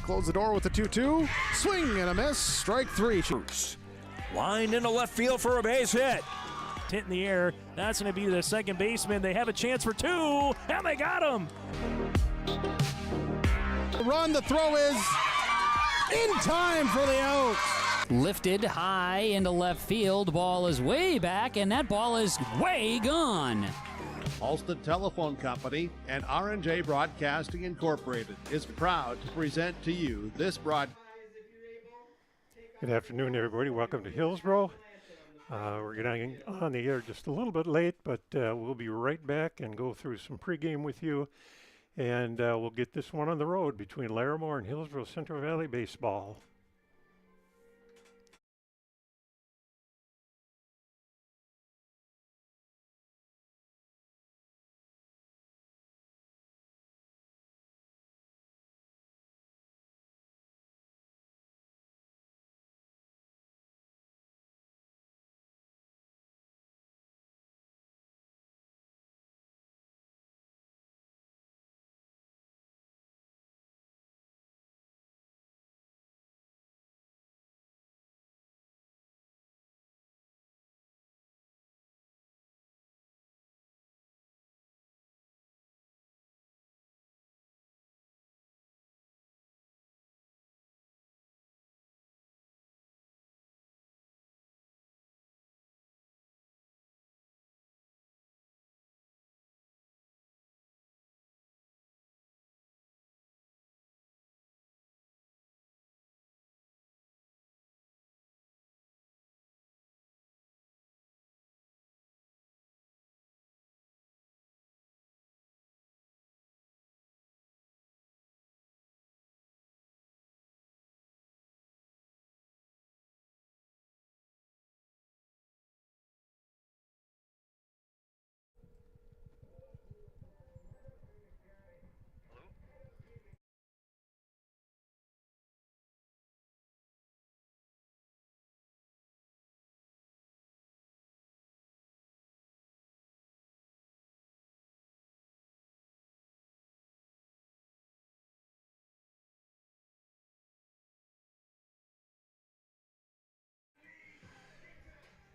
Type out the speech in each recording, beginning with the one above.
close the door with the 2-2. Swing and a miss. Strike three. Line into left field for a base hit. Hit in the air. That's going to be the second baseman. They have a chance for two, and they got him. Run, the throw is in time for the out. Lifted high into left field. Ball is way back, and that ball is way gone. Alston Telephone Company and R&J Broadcasting Incorporated is proud to present to you this broadcast. Good afternoon, everybody. Welcome to Hillsboro. We're getting on the air just a little bit late, but we'll be right back and go through some pregame with you. And we'll get this one on the road between Larimore and Hillsboro-Central Valley Baseball.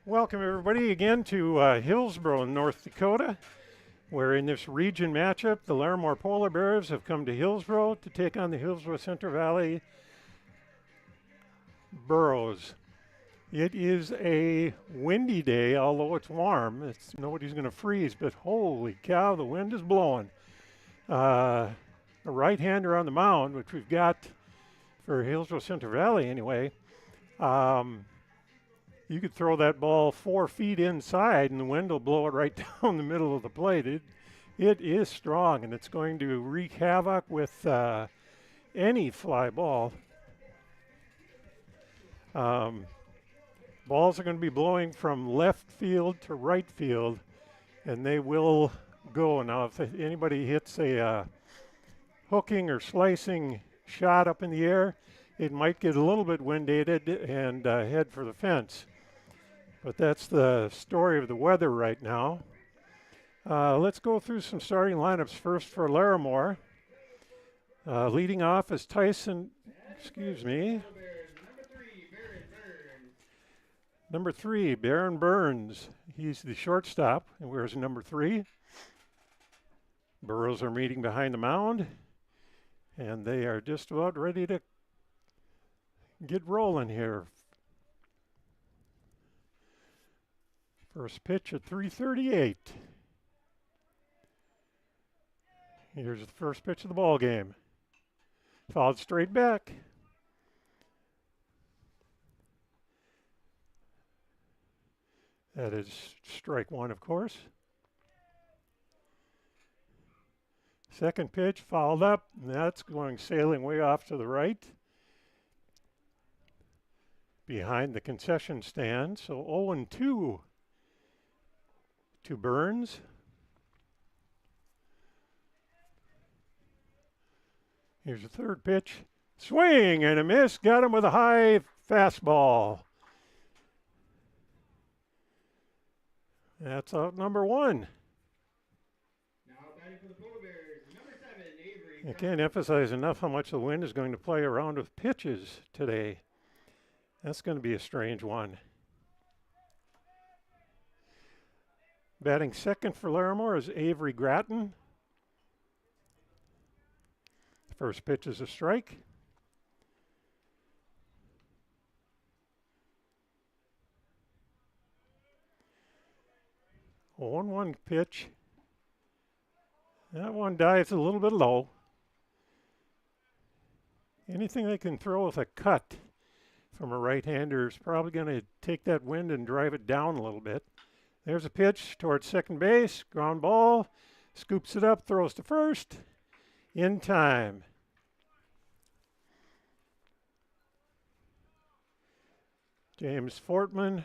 Welcome, everybody, again to Hillsboro, North Dakota, where in this region matchup, the Larimore Polar Bears have come to Hillsboro to take on the Hillsboro-Central Valley Burros. It is a windy day, although it's warm. Nobody's going to freeze, but holy cow, the wind is blowing. A right-hander on the mound, which we've got for Hillsboro-Central Valley anyway. You could throw that ball 4 feet inside and the wind will blow it right down the middle of the plate. It is strong, and it's going to wreak havoc with any fly ball. Balls are going to be blowing from left field to right field, and they will go. Now, if anybody hits a hooking or slicing shot up in the air, it might get a little bit wind-aided and head for the fence. But that's the story of the weather right now. Let's go through some starting lineups first for Larimore. Leading off is Number three, Baron Burns. He's the shortstop and wears number 3. Burros are meeting behind the mound, and they are just about ready to get rolling here. First pitch at 3:38. Here's the first pitch of the ball game. Fouled straight back. That is strike one, of course. Second pitch fouled up, and that's going sailing way off to the right, behind the concession stand. So 0-2 to Burns. Here's the third pitch. Swing and a miss. Got him with a high fastball. That's out number 1. I can't emphasize enough how much the wind is going to play around with pitches today. That's going to be a strange one. Batting second for Larimore is Avery Grattan. First pitch is a strike. 1-1 pitch. That one dives a little bit low. Anything they can throw with a cut from a right-hander is probably going to take that wind and drive it down a little bit. There's a pitch towards second base, ground ball, scoops it up, throws to first, in time. James Fortman.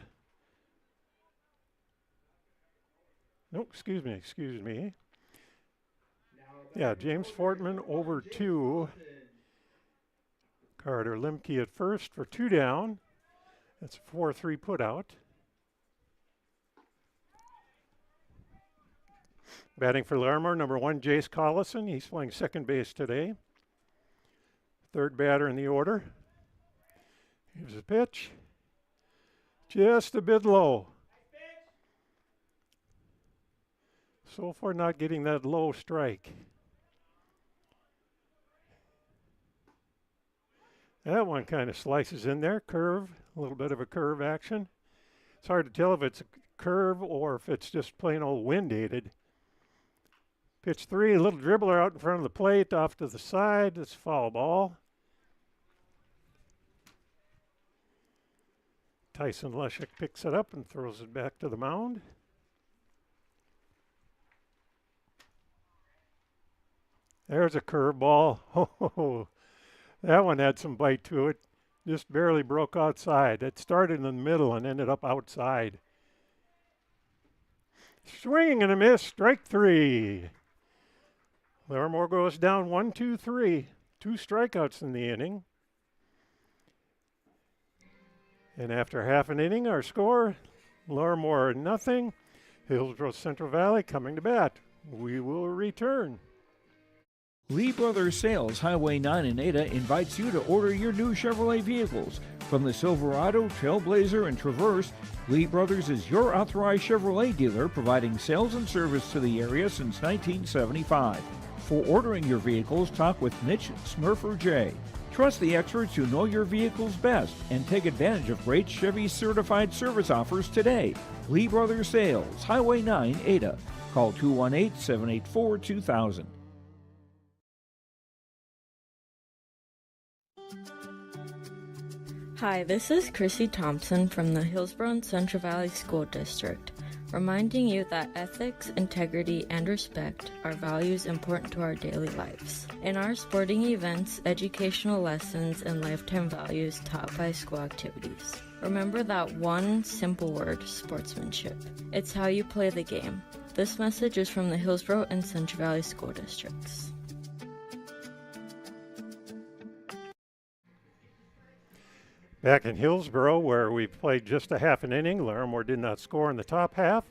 No, excuse me. Yeah, James Fortman over to Carter Limke at first for 2 down. That's a 4-3 put out. Batting for Larimore, number 1, Jace Collison. He's playing second base today. Third batter in the order. Here's a pitch. Just a bit low. So far not getting that low strike. That one kind of slices in there, curve, a little bit of a curve action. It's hard to tell if it's a curve or if it's just plain old wind aided. Pitch 3, a little dribbler out in front of the plate, off to the side. It's foul ball. Tyson Leshek picks it up and throws it back to the mound. There's a curveball. Oh, that one had some bite to it. Just barely broke outside. It started in the middle and ended up outside. Swing and a miss, strike 3. Larimore goes down 1-2-3. 2 strikeouts in the inning. And after half an inning, our score, Larimore 0. Hillsboro-Central Valley coming to bat. We will return. Lee Brothers Sales, Highway 9 in Ada, invites you to order your new Chevrolet vehicles. From the Silverado, Trailblazer, and Traverse, Lee Brothers is your authorized Chevrolet dealer, providing sales and service to the area since 1975. For ordering your vehicles, talk with Mitch Smurfer J. Trust the experts who know your vehicles best and take advantage of great Chevy certified service offers today. Lee Brothers Sales, Highway 9, Ada. Call 218-784-2000. Hi, this is Chrissy Thompson from the Hillsboro-Central Valley School District, reminding you that ethics, integrity, and respect are values important to our daily lives. In our sporting events, educational lessons, and lifetime values taught by school activities. Remember that one simple word, sportsmanship. It's how you play the game. This message is from the Hillsboro and Central Valley School Districts. Back in Hillsboro, where we played just a half an inning, Larimore did not score in the top half.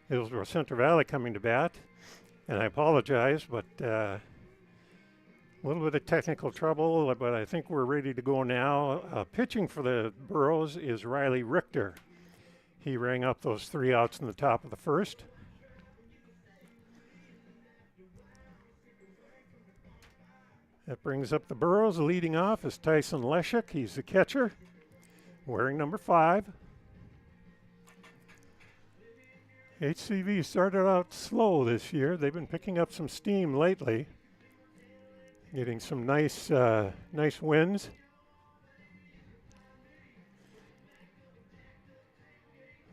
Hillsboro-Central Valley coming to bat. And I apologize, but a little bit of technical trouble, but I think we're ready to go now. Pitching for the Burros is Riley Richter. He rang up those 3 outs in the top of the first. That brings up the Burros. Leading off is Tyson Leshek. He's the catcher, wearing number 5. HCV started out slow this year. They've been picking up some steam lately, getting some nice wins.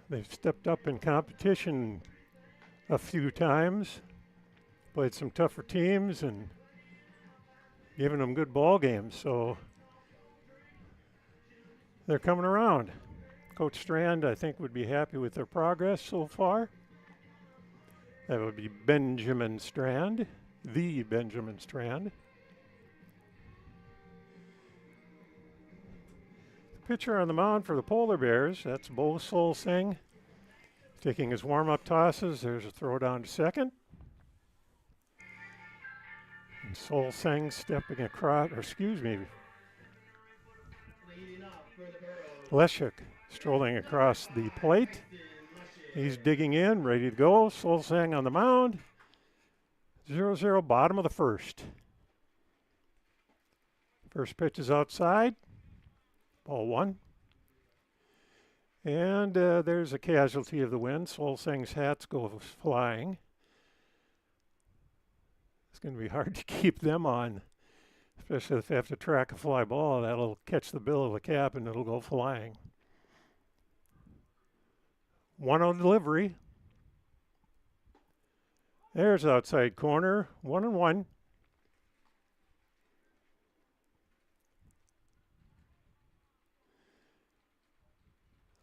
They've stepped up in competition a few times, played some tougher teams, and giving them good ball games, so they're coming around. Coach Strand, I think, would be happy with their progress so far. That would be Benjamin Strand, the Benjamin Strand. The pitcher on the mound for the Polar Bears, that's Bo Sol-Sing. Taking his warm-up tosses, there's a throw down to second. Solseng stepping across, Leshuk strolling across the plate. He's digging in, ready to go. Solseng on the mound. 0-0, bottom of the first. First pitch is outside. Ball 1. And there's a casualty of the wind. Solseng's hats go flying. It's going to be hard to keep them on, especially if they have to track a fly ball. That'll catch the bill of the cap and it'll go flying. 1-0 delivery. There's outside corner, 1-1.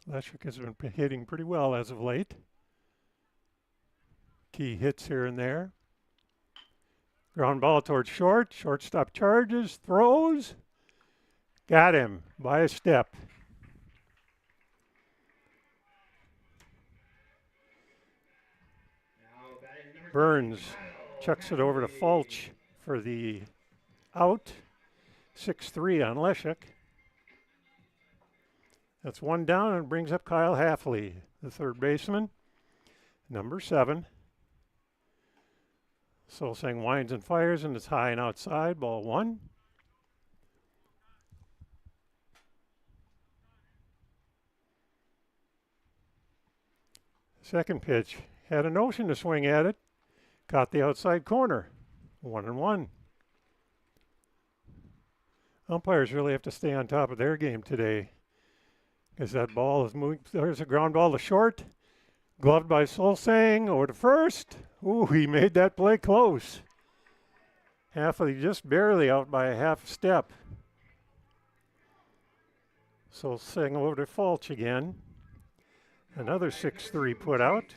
Leshuk has been hitting pretty well as of late. Key hits here and there. Ground ball towards short. Shortstop charges, throws. Got him by a step. Burns chucks it over to Fulch for the out. 6-3 on Leshuk. That's one down and brings up Kyle Halfley, the third baseman, number 7. Solseng winds and fires, and it's high and outside, ball 1. Second pitch, had a notion to swing at it, caught the outside corner, 1-1. Umpires really have to stay on top of their game today, because that ball is moving. There's a ground ball to short. Gloved by Solseng over to first. Ooh, he made that play close. Halfley just barely out by a half step. Solseng over to Fulch again. Another 6-3 put out.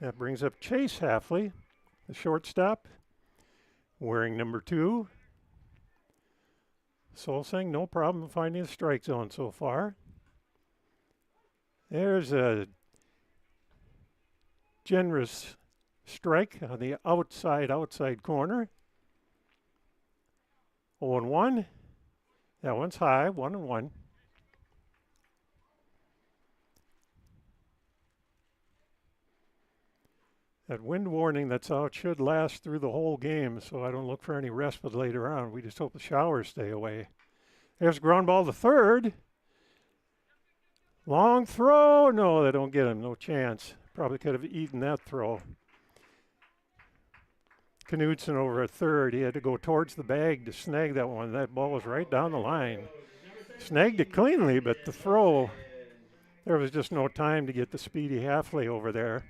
That brings up Chase Halfley, the shortstop, wearing number 2. Solseng, no problem finding the strike zone so far. There's a generous strike on the outside corner. 0-1. That one's high, 1-1. That wind warning that's out should last through the whole game, so I don't look for any respite later on. We just hope the showers stay away. There's ground ball to third. Long throw. No, they don't get him. No chance. Probably could have eaten that throw. Knudsen over at third. He had to go towards the bag to snag that one. That ball was right down the line. Snagged it cleanly, but the throw, there was just no time to get the speedy Halfley over there.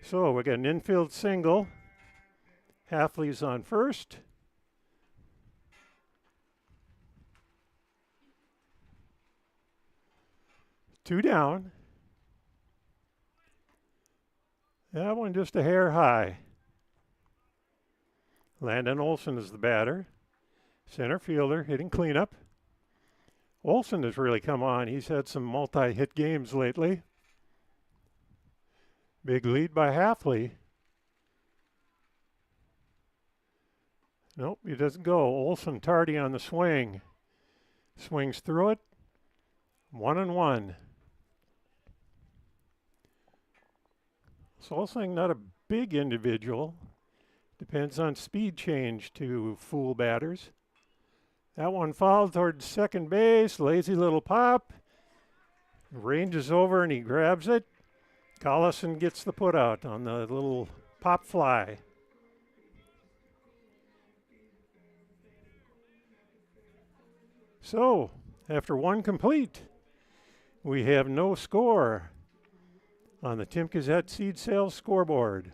So we got an infield single. Halfley's on first. Two down. That one just a hair high. Landon Olson is the batter. Center fielder hitting cleanup. Olson has really come on. He's had some multi-hit games lately. Big lead by Halfley. Nope, he doesn't go. Olson tardy on the swing. Swings through it. 1-1. Solseng not a big individual. Depends on speed change to fool batters. That one fouled towards second base. Lazy little pop. Ranges over and he grabs it. Collison gets the put out on the little pop fly. So, after one complete, we have no score on the Tim Gazette Seed Sales scoreboard.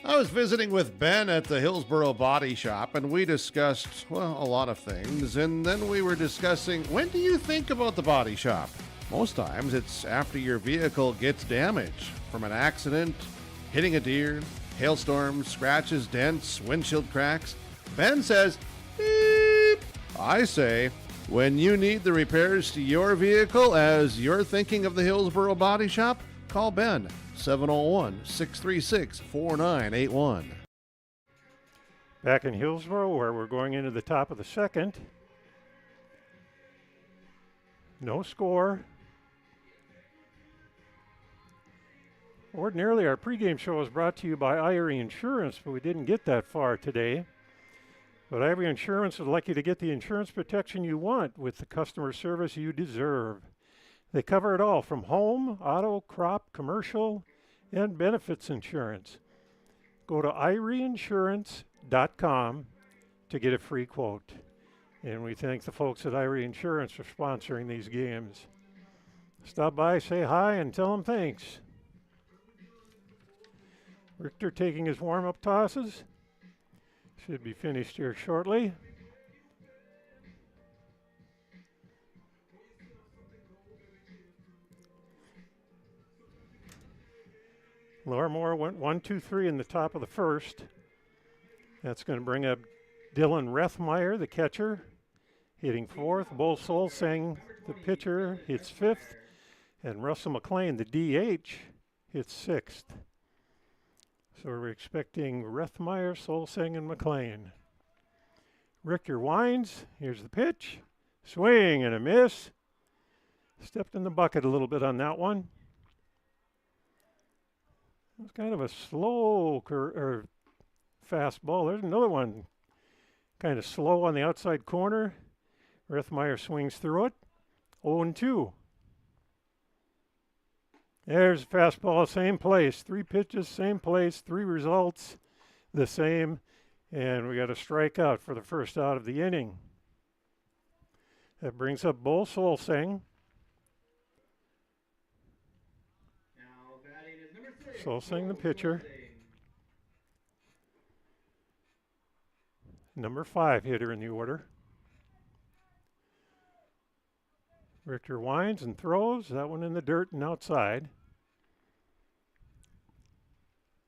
I was visiting with Ben at the Hillsboro Body Shop, and we discussed, well, a lot of things. And then we were discussing, when do you think about the body shop? Most times it's after your vehicle gets damaged from an accident, hitting a deer, hailstorms, scratches, dents, windshield cracks. Ben says, beep. I say, when you need the repairs to your vehicle as you're thinking of the Hillsboro Body Shop, call Ben 701-636-4981. Back in Hillsboro, where we're going into the top of the second. No score. Ordinarily, our pregame show is brought to you by Irie Insurance, but we didn't get that far today. But Irie Insurance would like you to get the insurance protection you want with the customer service you deserve. They cover it all from home, auto, crop, commercial, and benefits insurance. Go to IrieInsurance.com to get a free quote. And we thank the folks at Irie Insurance for sponsoring these games. Stop by, say hi, and tell them thanks. Richter taking his warm-up tosses. Should be finished here shortly. Larimore went 1-2-3 in the top of the first. That's going to bring up Dylan Rethmeyer, the catcher, hitting fourth. Bo Solseng, the pitcher, hits fifth. And Russell McLean, the DH, hits sixth. So we're expecting Rethmeyer, Solseng, and McLean. Richter winds. Here's the pitch. Swing and a miss. Stepped in the bucket a little bit on that one. It was kind of a slow fastball. There's another one kind of slow on the outside corner. Rethmeyer swings through it. 0-2. There's a fastball, same place. 3 pitches, same place. 3 results, the same. And we got a strikeout for the first out of the inning. That brings up Bo Solseng. Solseng, the pitcher. Number 5 hitter in the order. Richter winds and throws. That one in the dirt and outside.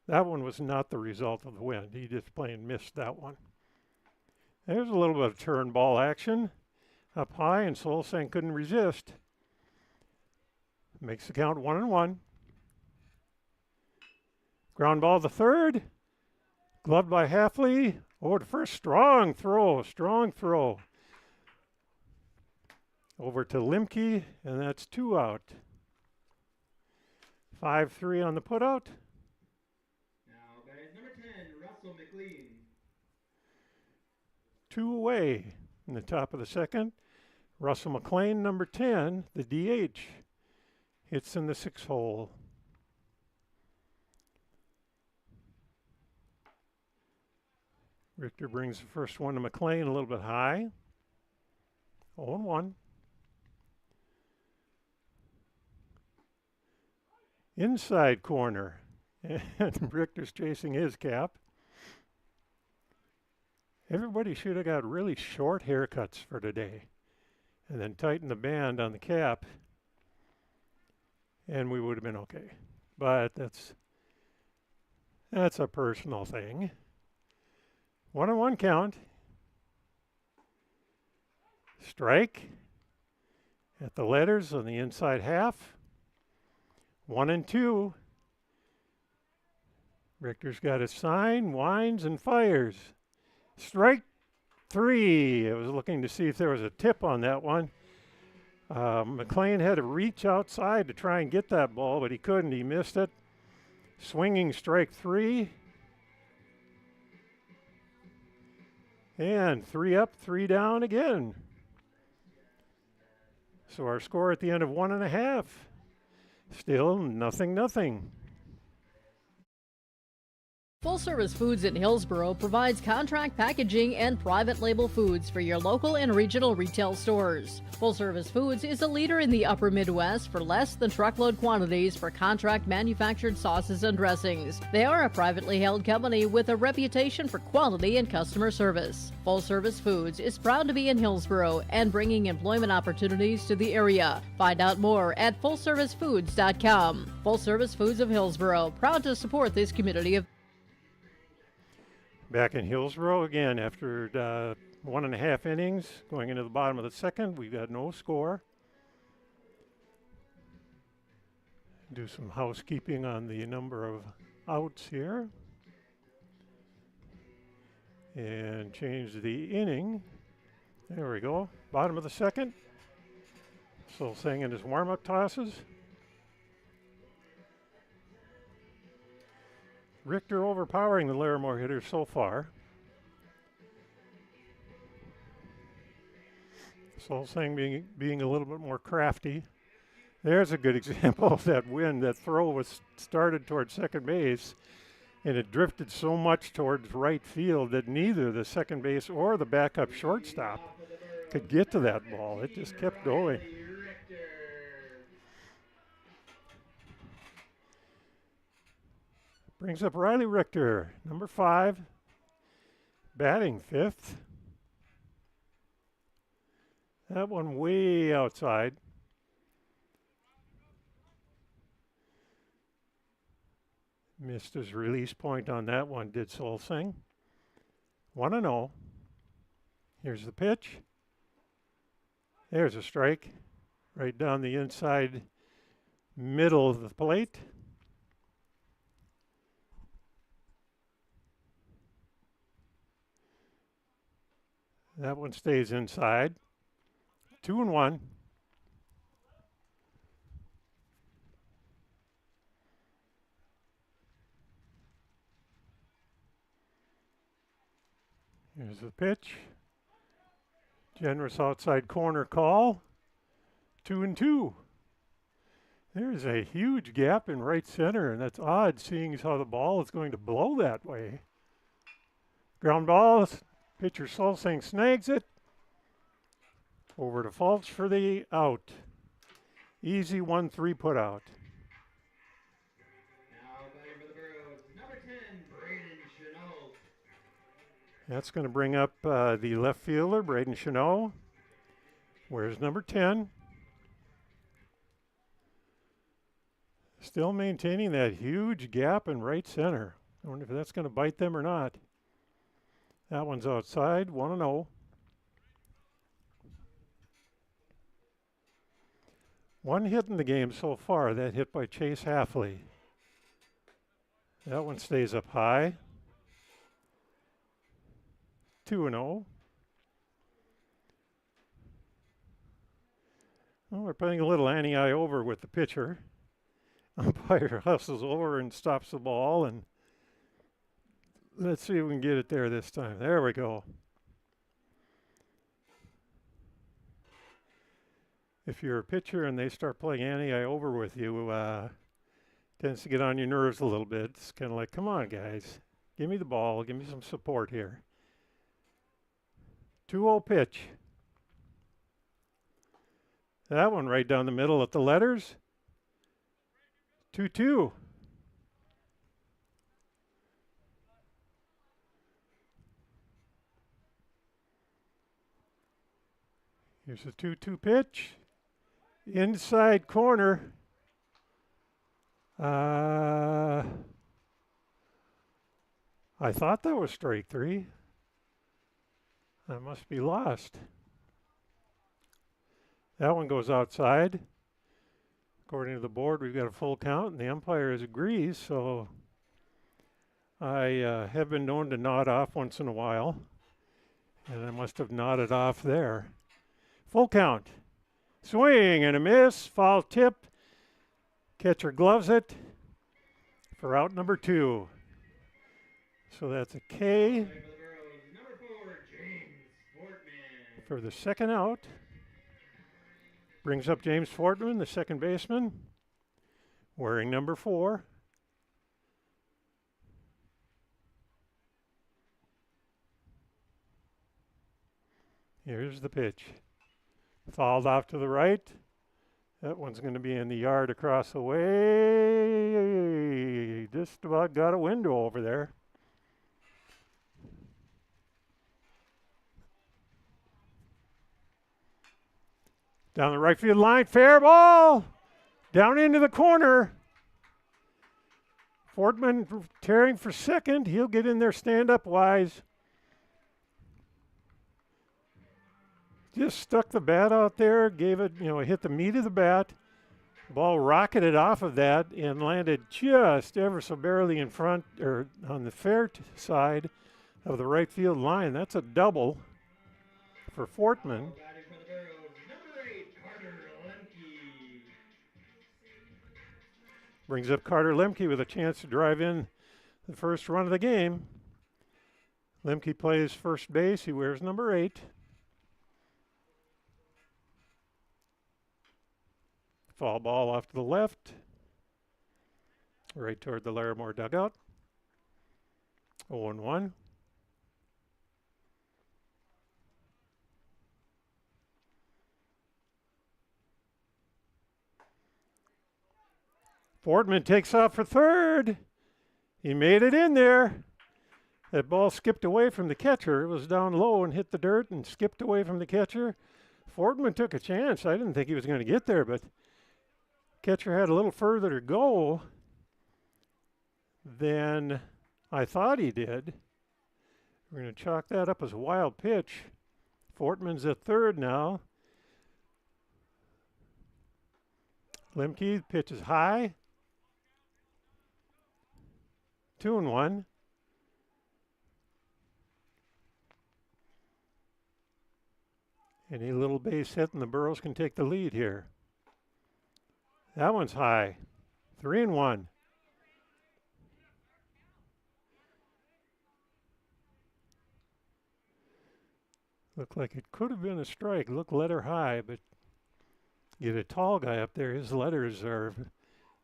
That one was not the result of the wind. He just plain missed that one. There's a little bit of turn ball action. Up high, and Solseng couldn't resist. Makes the count 1-1. Ground ball to third. Gloved by Halfley. Over to first. Strong throw. Over to Limke, and that's 2 out. 5-3 on the putout. Now, guys, number 10, Russell McLean. 2 away in the top of the second. Russell McLean, number 10, the DH, hits in the 6th hole. Richter brings the first one to McLean a little bit high. 0-1. Inside corner, and Richter's chasing his cap. Everybody should have got really short haircuts for today, and then tighten the band on the cap, and we would have been okay. But that's a personal thing. 1-1 count. Strike at the letters on the inside half. 1-2. Richter's got his sign, winds, and fires. Strike 3. I was looking to see if there was a tip on that one. McLean had to reach outside to try and get that ball, but he couldn't. He missed it. Swinging strike 3. And 3 up, 3 down again. So our score at the end of 1.5. Still 0-0. Full Service Foods in Hillsboro provides contract packaging and private label foods for your local and regional retail stores. Full Service Foods is a leader in the upper Midwest for less than truckload quantities for contract manufactured sauces and dressings. They are a privately held company with a reputation for quality and customer service. Full Service Foods is proud to be in Hillsboro and bringing employment opportunities to the area. Find out more at fullservicefoods.com. Full Service Foods of Hillsboro, proud to support this community of Back in Hillsboro again after 1.5 innings. Going into the bottom of the second, we've got no score. Do some housekeeping on the number of outs here. And change the inning. There we go. Bottom of the second. Solsing in his warm-up tosses. Richter overpowering the Larimore hitter so far. Solsing being a little bit more crafty. There's a good example of that wind. That throw was started towards second base, and it drifted so much towards right field that neither the second base or the backup shortstop could get to that ball. It just kept going. Brings up Riley Richter, number 5, batting 5th. That one way outside. Missed his release point on that one, did Solsing. 1-0. Here's the pitch. There's a strike. Right down the inside middle of the plate. That one stays inside. 2-1. Here's the pitch. Generous outside corner call. 2-2. There's a huge gap in right center, and that's odd seeing as how the ball is going to blow that way. Ground ball. Pitcher Solsing snags it. Over to Fulch for the out. Easy 1-3 put out. Now batting for the Burros, number 10, Braden Chenault. That's going to bring up the left fielder, Braden Chenault. Where's number 10? Still maintaining that huge gap in right center. I wonder if that's going to bite them or not. That one's outside, 1-0. One hit in the game so far, that hit by Chase Halfley. That one stays up high. 2-0. Well, we're playing a little ante-eye over with the pitcher. Umpire hustles over and stops the ball, and let's see if we can get it there this time. There we go. If you're a pitcher and they start playing ante-eye over with you, tends to get on your nerves a little bit. It's kind of like, come on, guys. Give me the ball. Give me some support here. 2-0 pitch. That one right down the middle at the letters. 2-2. Here's the 2-2 pitch. Inside corner. I thought that was strike 3. I must be lost. That one goes outside. According to the board, we've got a full count, and the umpire agrees, so I have been known to nod off once in a while, and I must have nodded off there. Full count. Swing and a miss. Foul tip. Catcher gloves it for out number 2. So that's a K for the second out. Brings up James Fortman, the second baseman, wearing number 4. Here's the pitch. Fouled off to the right. That one's going to be in the yard across the way. Just about got a window over there. Down the right field line, fair ball. Down into the corner. Fortman tearing for second. He'll get in there stand-up wise. Just stuck the bat out there, gave it, hit the meat of the bat. Ball rocketed off of that and landed just ever so barely in front, or on the fair side of the right field line. That's a double for Fortman. Batting for the Burros, number 8, Carter Lemke. Brings up Carter Lemke with a chance to drive in the first run of the game. Lemke plays first base. He wears number 8. Foul ball off to the left, right toward the Larimore dugout. 0-1. Fortman takes off for third. He made it in there. That ball skipped away from the catcher. It was down low and hit the dirt and skipped away from the catcher. Fortman took a chance. I didn't think he was going to get there, but catcher had a little further to go than I thought he did. We're going to chalk that up as a wild pitch. Fortman's at third now. Lemke pitches high. 2-1. Any little base hit and the Burros can take the lead here. That one's high. 3-1. Looked like it could have been a strike. Look letter high, but get a tall guy up there. His letters are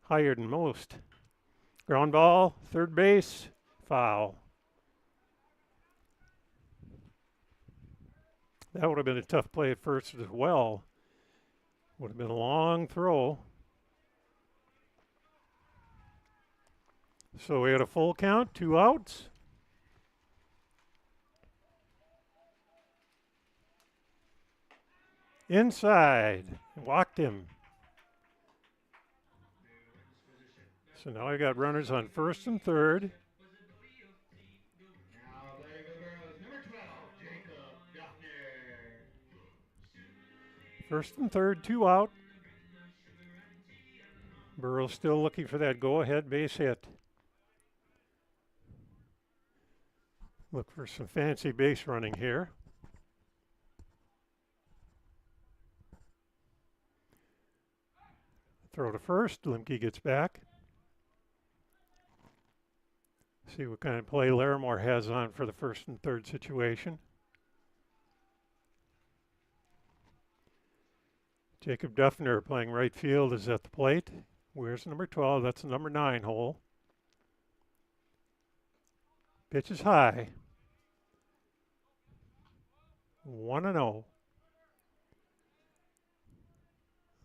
higher than most. Ground ball, third base, foul. That would have been a tough play at first as well. Would have been a long throw. So we had a full count, 2 outs. Inside, walked him. So now I got runners on first and third. Now batting for the Burros, number 12, Jacob Duffner. First and third, 2 out. Burrows still looking for that go-ahead base hit. Look for some fancy base running here. Throw to first, Lemke gets back. See what kind of play Larimore has on for the first and third situation. Jacob Duffner playing right field is at the plate. Where's number 12? That's the number 9 hole. Pitch is high. 1-0.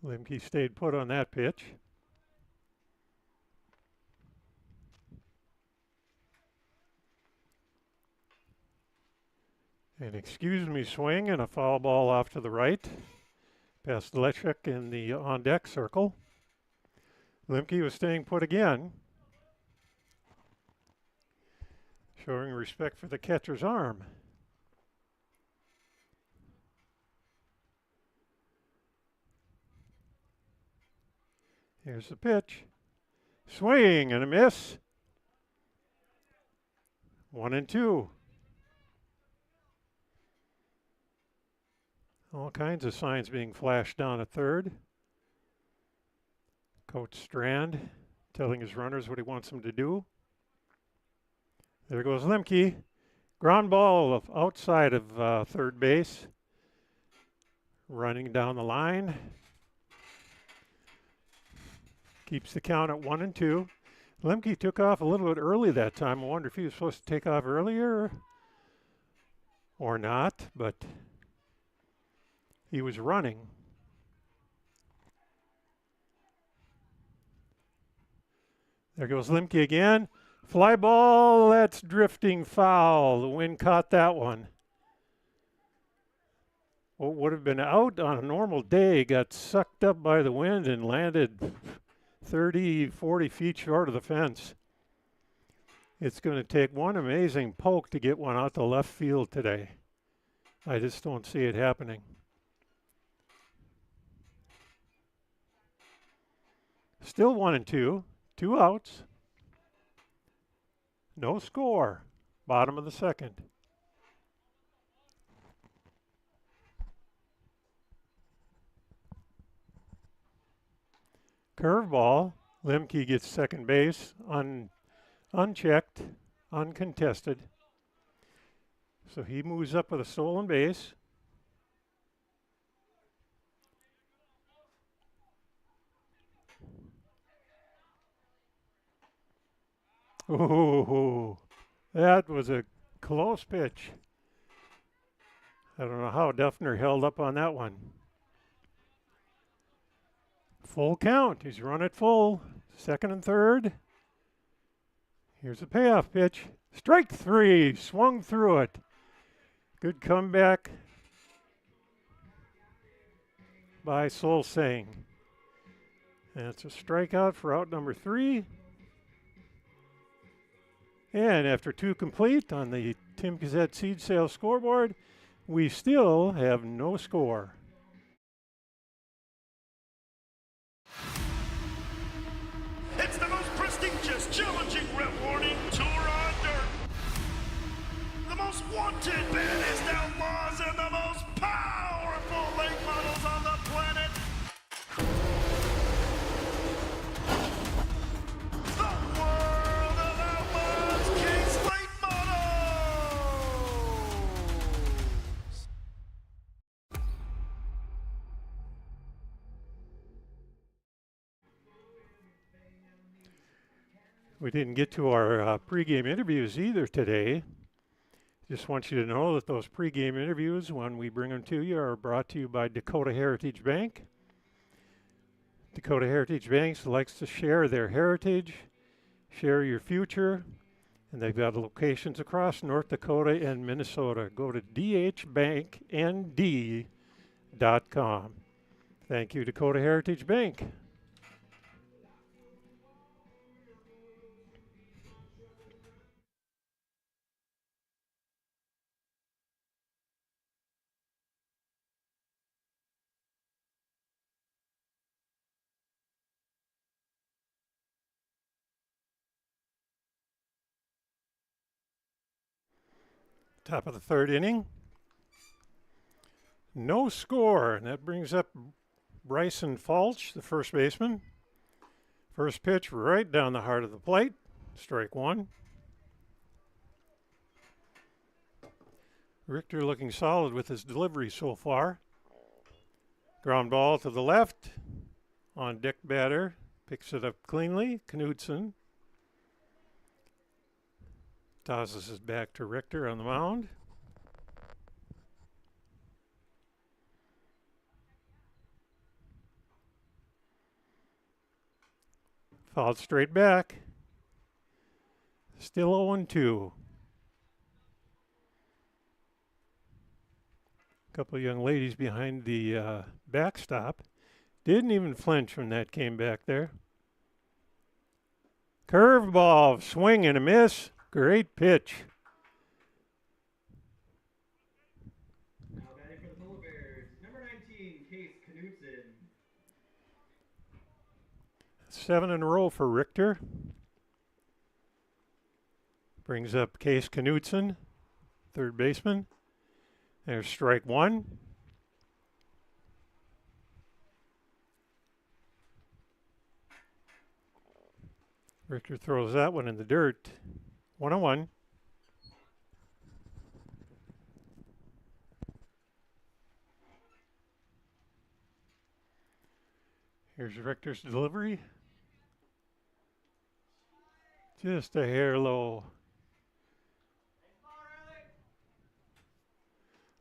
Lemke stayed put on that pitch. An excuse me swing and a foul ball off to the right. Past Lechuk in the on-deck circle. Lemke was staying put again. Showing respect for the catcher's arm. Here's the pitch. Swing and a miss. 1-2. All kinds of signs being flashed down at third. Coach Strand telling his runners what he wants them to do. There goes Lemke. Ground ball outside of third base. Running down the line. Keeps the count at 1-2. Lemke took off a little bit early that time. I wonder if he was supposed to take off earlier or not, but he was running. There goes Lemke again. Fly ball, that's drifting foul. The wind caught that one. What would have been out on a normal day got sucked up by the wind and landed 30, 40 feet short of the fence. It's going to take one amazing poke to get one out to left field today. I just don't see it happening. Still 1-2. 2 outs. No score. Bottom of the second. Curveball. Lemke gets second base. Unchecked. Uncontested. So he moves up with a stolen base. Ooh, that was a close pitch. I don't know how Duffner held up on that one. Full count. He's run it full. Second and third. Here's a payoff pitch. Strike 3. Swung through it. Good comeback by Solsang. And it's a strikeout for out number 3. And after 2 complete on the Tim Gazette seed sales scoreboard, we still have no score. It's the most prestigious, challenging rewarding tour on dirt. The most wanted baddest outlaws and the most powerful late models on the planet. The world of outlaws, King's Late Models. We didn't get to our pregame interviews either today. Just want you to know that those pregame interviews, when we bring them to you, are brought to you by Dakota Heritage Bank. Dakota Heritage Bank likes to share their heritage, share your future, and they've got locations across North Dakota and Minnesota. Go to dhbanknd.com. Thank you, Dakota Heritage Bank. Top of the third inning. No score, and that brings up Bryson Falch, the first baseman. First pitch right down the heart of the plate. Strike 1. Richter looking solid with his delivery so far. Ground ball to the left. On deck batter. Picks it up cleanly. Knudsen tosses it back to Richter on the mound. Fouled straight back. Still 0-2. A couple of young ladies behind the backstop. Didn't even flinch when that came back there. Curveball, swing and a miss. Great pitch. Now batting for the Polar Bears, number 19, Case Knudsen. 7 in a row for Richter. Brings up Case Knudsen, third baseman. There's strike 1. Richter throws that one in the dirt. 1-1. Here's Richter's delivery. Just a hair low.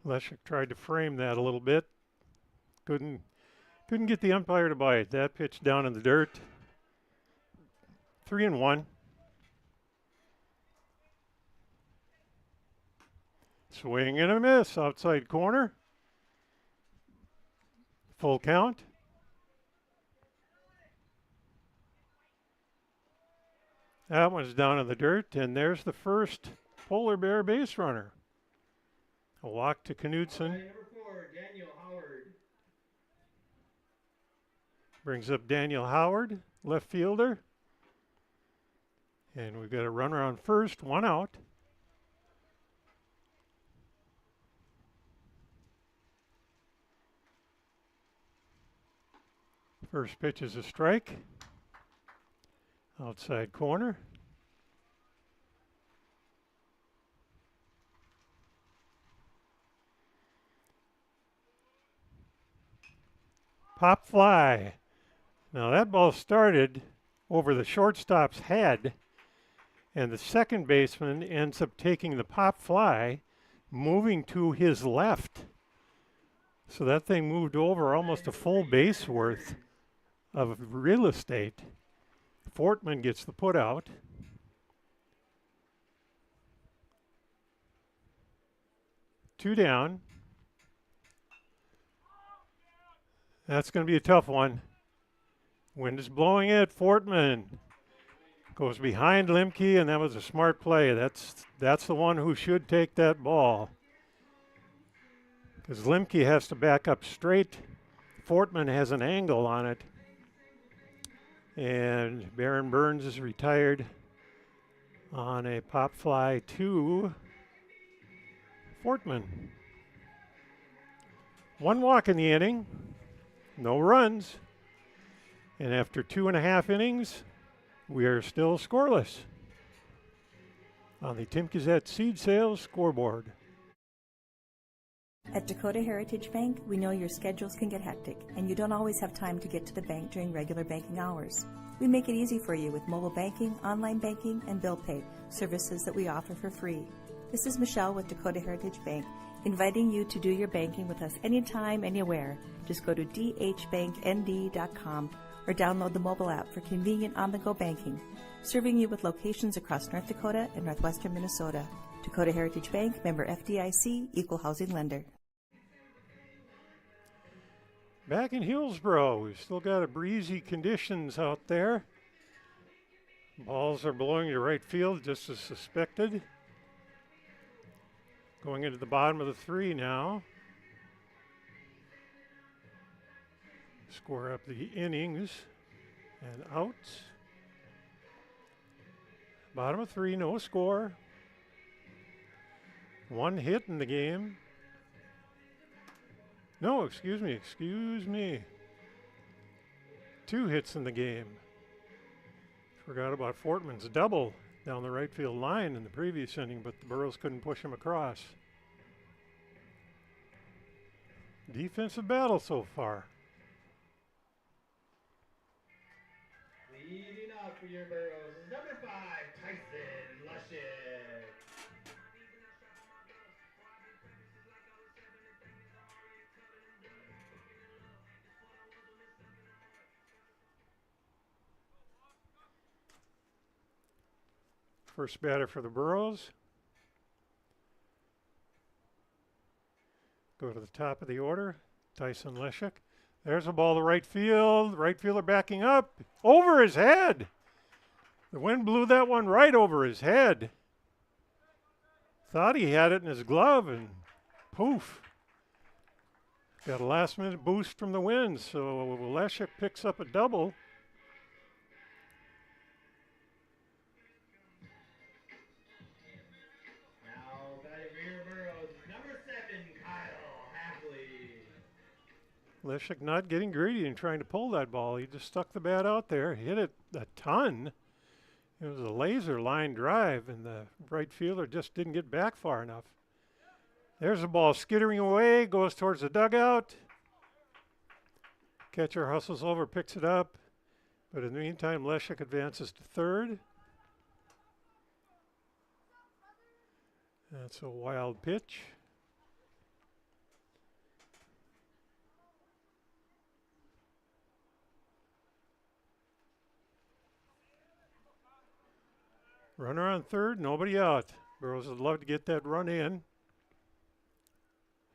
Leshek tried to frame that a little bit. Couldn't get the umpire to bite. That pitch down in the dirt. 3-1. Swing and a miss, outside corner. Full count. That one's down in the dirt, and there's the first Polar Bear base runner. A walk to Knudsen. Number 4, Daniel Howard. Brings up Daniel Howard, left fielder. And we've got a runner on first, 1 out. First pitch is a strike. Outside corner. Pop fly. Now that ball started over the shortstop's head, and the second baseman ends up taking the pop fly, moving to his left. So that thing moved over almost a full base worth of real estate. Fortman gets the put out. Two down. That's going to be a tough one. Wind is blowing it. Fortman goes behind Limke, and that was a smart play. That's the one who should take that ball, because Limke has to back up straight. Fortman has an angle on it, and Baron Burns is retired on a pop fly to Fortman. 1 walk in the inning, no runs, and after 2.5 innings, we are still scoreless on the Tim Gazette Seed Sales scoreboard. At Dakota Heritage Bank, we know your schedules can get hectic, and you don't always have time to get to the bank during regular banking hours. We make it easy for you with mobile banking, online banking, and bill pay, services that we offer for free. This is Michelle with Dakota Heritage Bank, inviting you to do your banking with us anytime, anywhere. Just go to dhbanknd.com or download the mobile app for convenient on-the-go banking, serving you with locations across North Dakota and northwestern Minnesota. Dakota Heritage Bank, member FDIC, equal housing lender. Back in Hillsboro, we've still got a breezy conditions out there. Balls are blowing to right field just as suspected. Going into the bottom of the 3 now. Score up the innings and outs. Bottom of 3, no score. 1 hit in the game. No, excuse me. 2 hits in the game. Forgot about Fortman's double down the right field line in the previous inning, but the Burros couldn't push him across. Defensive battle so far. Leading up for your Burros is number 5, Tyson Lushik. First batter for the Burros. Go to the top of the order, Tyson Leshek. There's a ball to right field. Right fielder backing up. Over his head. The wind blew that one right over his head. Thought he had it in his glove, and poof. Got a last-minute boost from the wind, so Leshek picks up a double. Now batting for your Burros is number 7, Kyle Hafley. Leshek not getting greedy and trying to pull that ball. He just stuck the bat out there, hit it a ton. It was a laser line drive, and the right fielder just didn't get back far enough. There's the ball skittering away, goes towards the dugout. Catcher hustles over, picks it up. But in the meantime, Leshek advances to third. That's a wild pitch. Runner on third, nobody out. Burros would love to get that run in.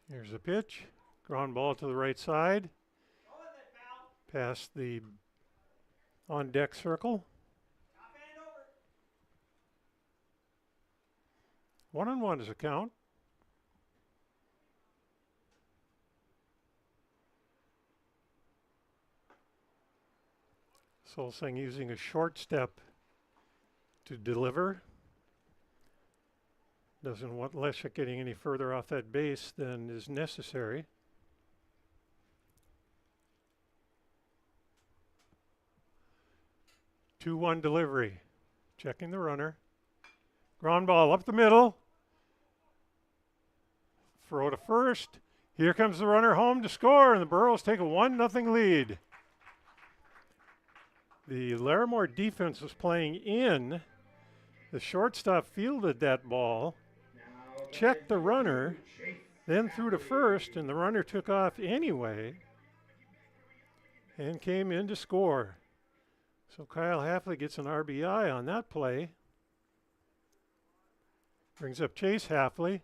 Here's a pitch. Ground ball to the right side. Past the on-deck circle. 1-1 is a count. Solsing using a short step to deliver. Doesn't want Leszek getting any further off that base than is necessary. Two-one delivery. Checking the runner. Ground ball up the middle. Throw to first. Here comes the runner home to score, and the Burros take a 1-0 lead. The Larimore defense was playing in. The shortstop fielded that ball, checked the runner, then threw to first, and the runner took off anyway and came in to score. So Kyle Hafley gets an RBI on that play. Brings up Chase Hafley.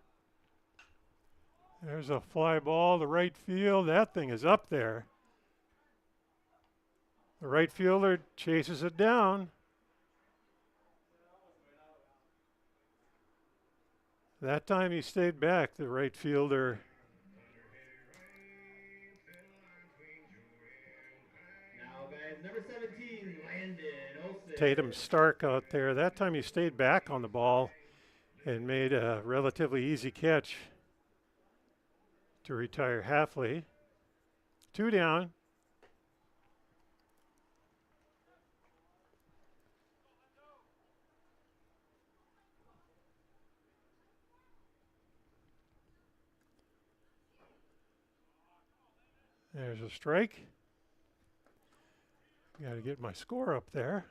There's a fly ball to right field. That thing is up there. The right fielder chases it down. That time he stayed back, the right fielder. Now, guys, number 17, Landon Olsen. Tatum Stark out there. That time he stayed back on the ball and made a relatively easy catch to retire Hafley. 2 down. There's a strike. Got to get my score up there.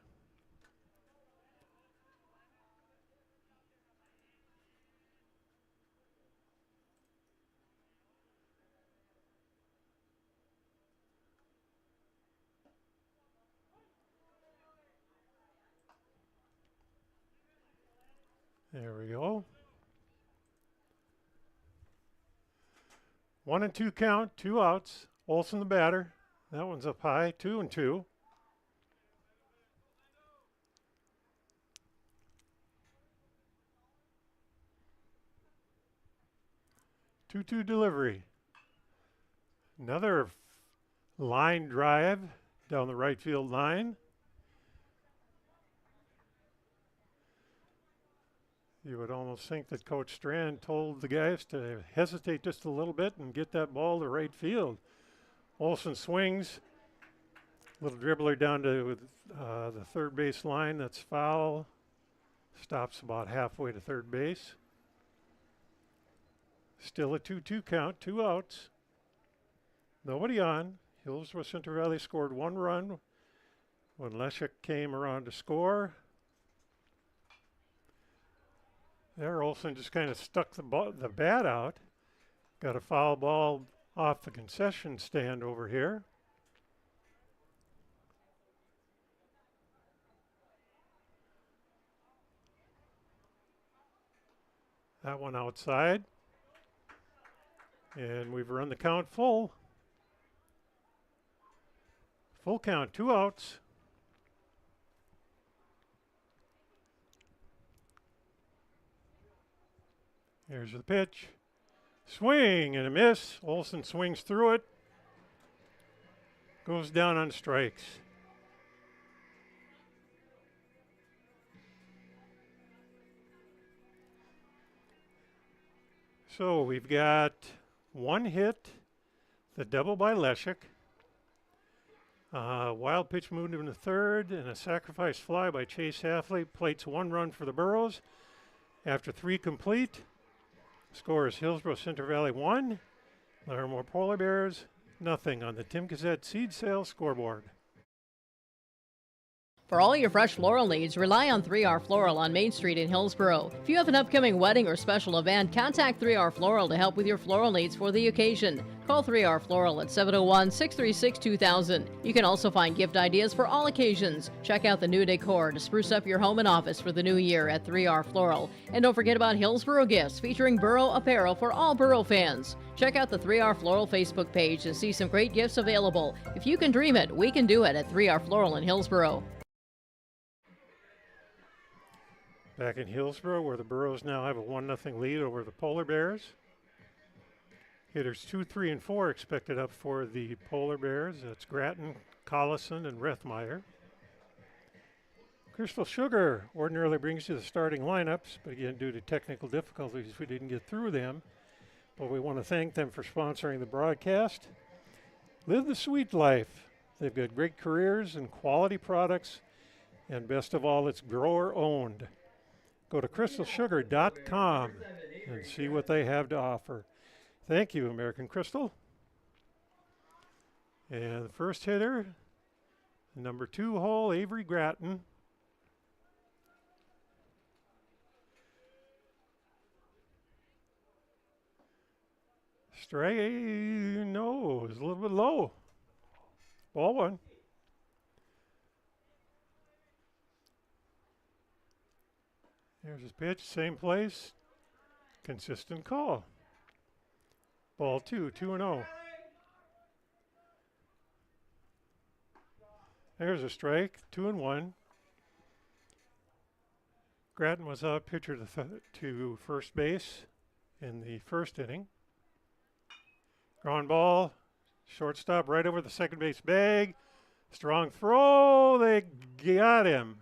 There we go. 1-2 count, 2 outs. Olsen the batter. That one's up high, 2-2. Two-two delivery. Another line drive down the right field line. You would almost think that Coach Strand told the guys to hesitate just a little bit and get that ball to right field. Olsen swings. Little dribbler down to the third base line. That's foul. Stops about halfway to third base. Still a 2-2 count, 2 outs. Nobody on. Hillsboro-Central Valley scored 1 run when Leszek came around to score. There, Olsen just kind of stuck the bat out. Got a foul ball off the concession stand over here. That one outside. And we've run the count full. Full count, 2 outs. Here's the pitch. Swing and a miss. Olsen swings through it. Goes down on strikes. So we've got 1 hit, the double by Leszek. Wild pitch moved into third, and a sacrifice fly by Chase Hafley. Plates 1 run for the Burros. After 3 complete, score is Hillsboro-Central Valley 1, Larimore Polar Bears nothing on the Tim Gazette seed sales scoreboard. For all your fresh floral needs, rely on 3R Floral on Main Street in Hillsboro. If you have an upcoming wedding or special event, contact 3R Floral to help with your floral needs for the occasion. Call 3R Floral at 701-636-2000. You can also find gift ideas for all occasions. Check out the new decor to spruce up your home and office for the new year at 3R Floral. And don't forget about Hillsboro Gifts, featuring Burro apparel for all Burro fans. Check out the 3R Floral Facebook page and see some great gifts available. If you can dream it, we can do it at 3R Floral in Hillsboro. Back in Hillsboro, where the Burros now have a 1-0 lead over the Polar Bears. Hitters 2, 3, and 4 expected up for the Polar Bears. That's Grattan, Collison, and Rethmeyer. Crystal Sugar ordinarily brings you the starting lineups, but again, due to technical difficulties, we didn't get through them. But we want to thank them for sponsoring the broadcast. Live the sweet life. They've got great careers and quality products, and best of all, it's grower-owned. Go to crystalsugar.com and see what they have to offer. Thank you, American Crystal. And the first hitter, number 2 hole, Avery Gratton. Strike, no, it's a little bit low. Ball 1. There's his pitch, same place. Consistent call. Ball 2, 2-0. There's a strike, 2-1. Gratton was up, pitcher to first base in the first inning. Ground ball, shortstop right over the second base bag. Strong throw, they got him.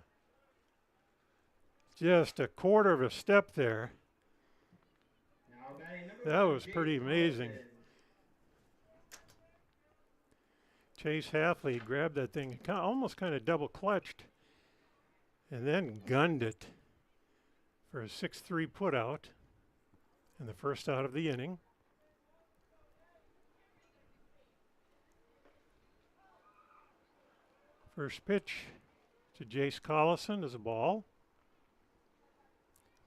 Just a quarter of a step there. That was pretty amazing. Chase Halfley grabbed that thing, almost kind of double clutched, and then gunned it for a 6-3 put out in the first out of the inning. First pitch to Jace Collison is a ball.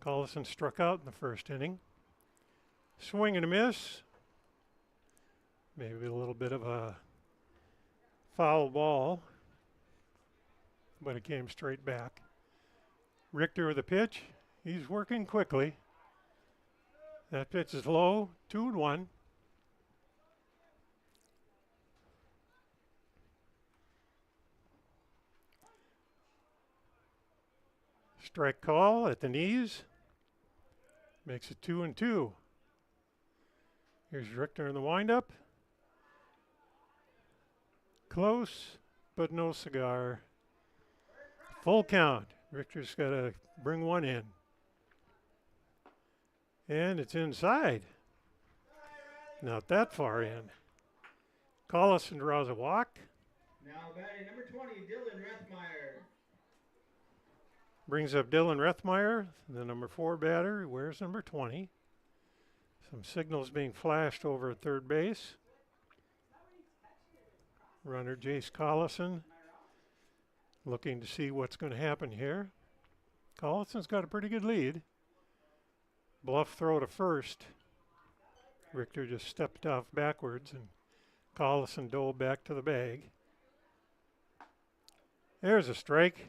Collison struck out in the first inning. Swing and a miss. Maybe a little bit of a foul ball, but it came straight back. Richter with the pitch. He's working quickly. That pitch is low, 2-1. Strike call at the knees. Makes it 2-2. Here's Richter in the windup. Close, but no cigar. Full count. Richter's got to bring one in. And it's inside. Not that far in. Collison draws a walk. Now batting number 20, Dylan Rethmeyer. Brings up Dylan Rethmeyer, the number 4 batter, who wears number 20. Some signals being flashed over at third base. Runner Jace Collison looking to see what's going to happen here. Collison's got a pretty good lead. Bluff throw to first. Richter just stepped off backwards and Collison dove back to the bag. There's a strike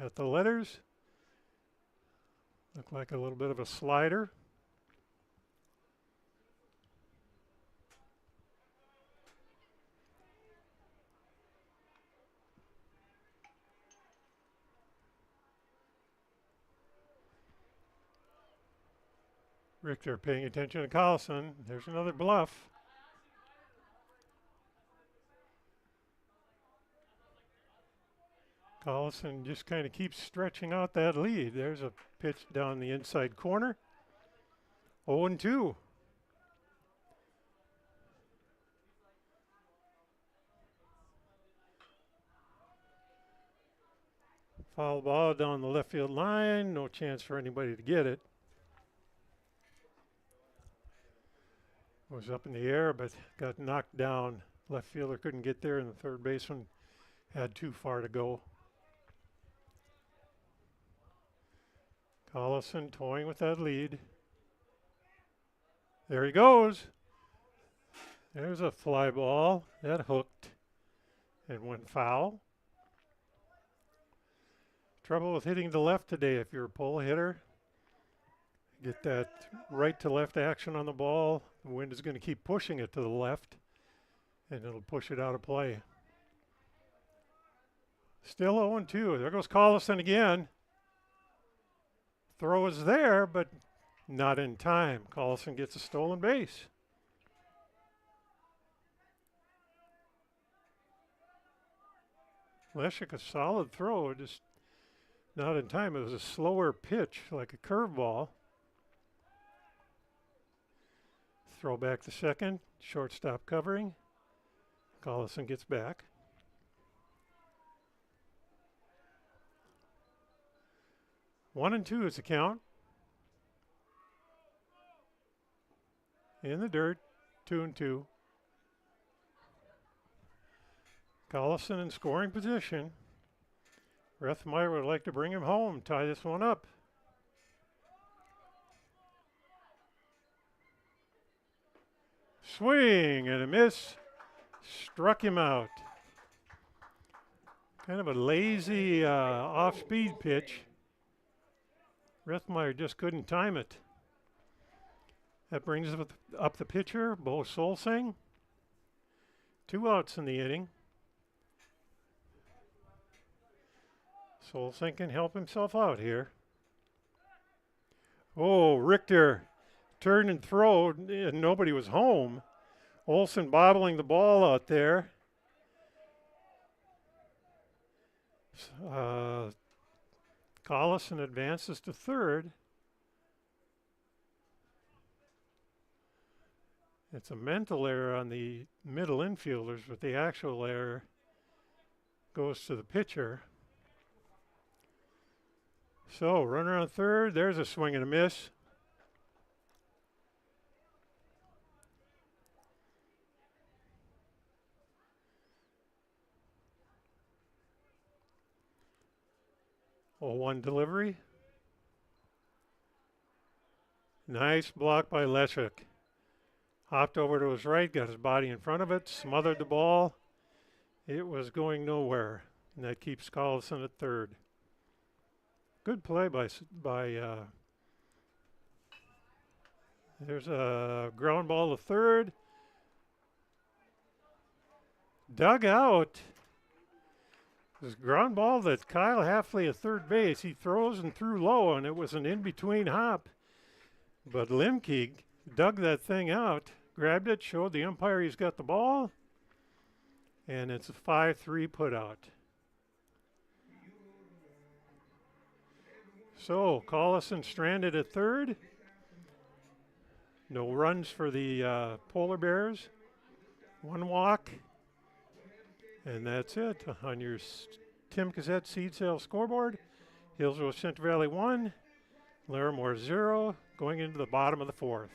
at the letters. Looked like a little bit of a slider. Richter paying attention to Collison. There's another bluff. Collison just kind of keeps stretching out that lead. There's a pitch down the inside corner. 0-2. Foul ball down the left field line. No chance for anybody to get it. Was up in the air, but got knocked down. Left fielder couldn't get there, and the third baseman had too far to go. Collison toying with that lead. There he goes. There's a fly ball that hooked and went foul. Trouble with hitting the left today if you're a pull hitter. Get that right to left action on the ball. The wind is going to keep pushing it to the left, and it'll push it out of play. Still 0-2. There goes Collison again. Throw is there, but not in time. Collison gets a stolen base. Leshik, a solid throw, just Not in time. It was a slower pitch, like a curveball. Throw back to second. Shortstop covering. Collison gets back. One and two is the count. In the dirt, 2-2. Collison in scoring position. Rethmeyer would like to bring him home, tie this one up. Swing and a miss. Struck him out. Kind of a lazy off-speed pitch. Rethmeyer just couldn't time it. That brings up the pitcher, Bo Solsing. 2 outs in the inning. Solsing can help himself out here. Oh, Richter turned and throw, and nobody was home. Olson bobbling the ball out there. Collison advances to third. It's a mental error on the middle infielders, but the actual error goes to the pitcher. So, runner on third. There's a swing and a miss. Oh, 1 delivery. Nice block by Leshuk. Hopped over to his right, got his body in front of it, smothered the ball. It was going nowhere, and that keeps Collison at third. Good play by there's a ground ball to third. Dug out. This ground ball that Kyle Hafley at third base. He throws and threw low, and it was an in-between hop. But Limke dug that thing out, grabbed it, showed the umpire he's got the ball, and it's a 5-3 put out. So Collison stranded at third. No runs for the Polar Bears. 1 walk. And that's it on your Tim Cassette seed sale scoreboard. Hillsboro-Central Valley 1, Larimore 0, going into the bottom of the 4th.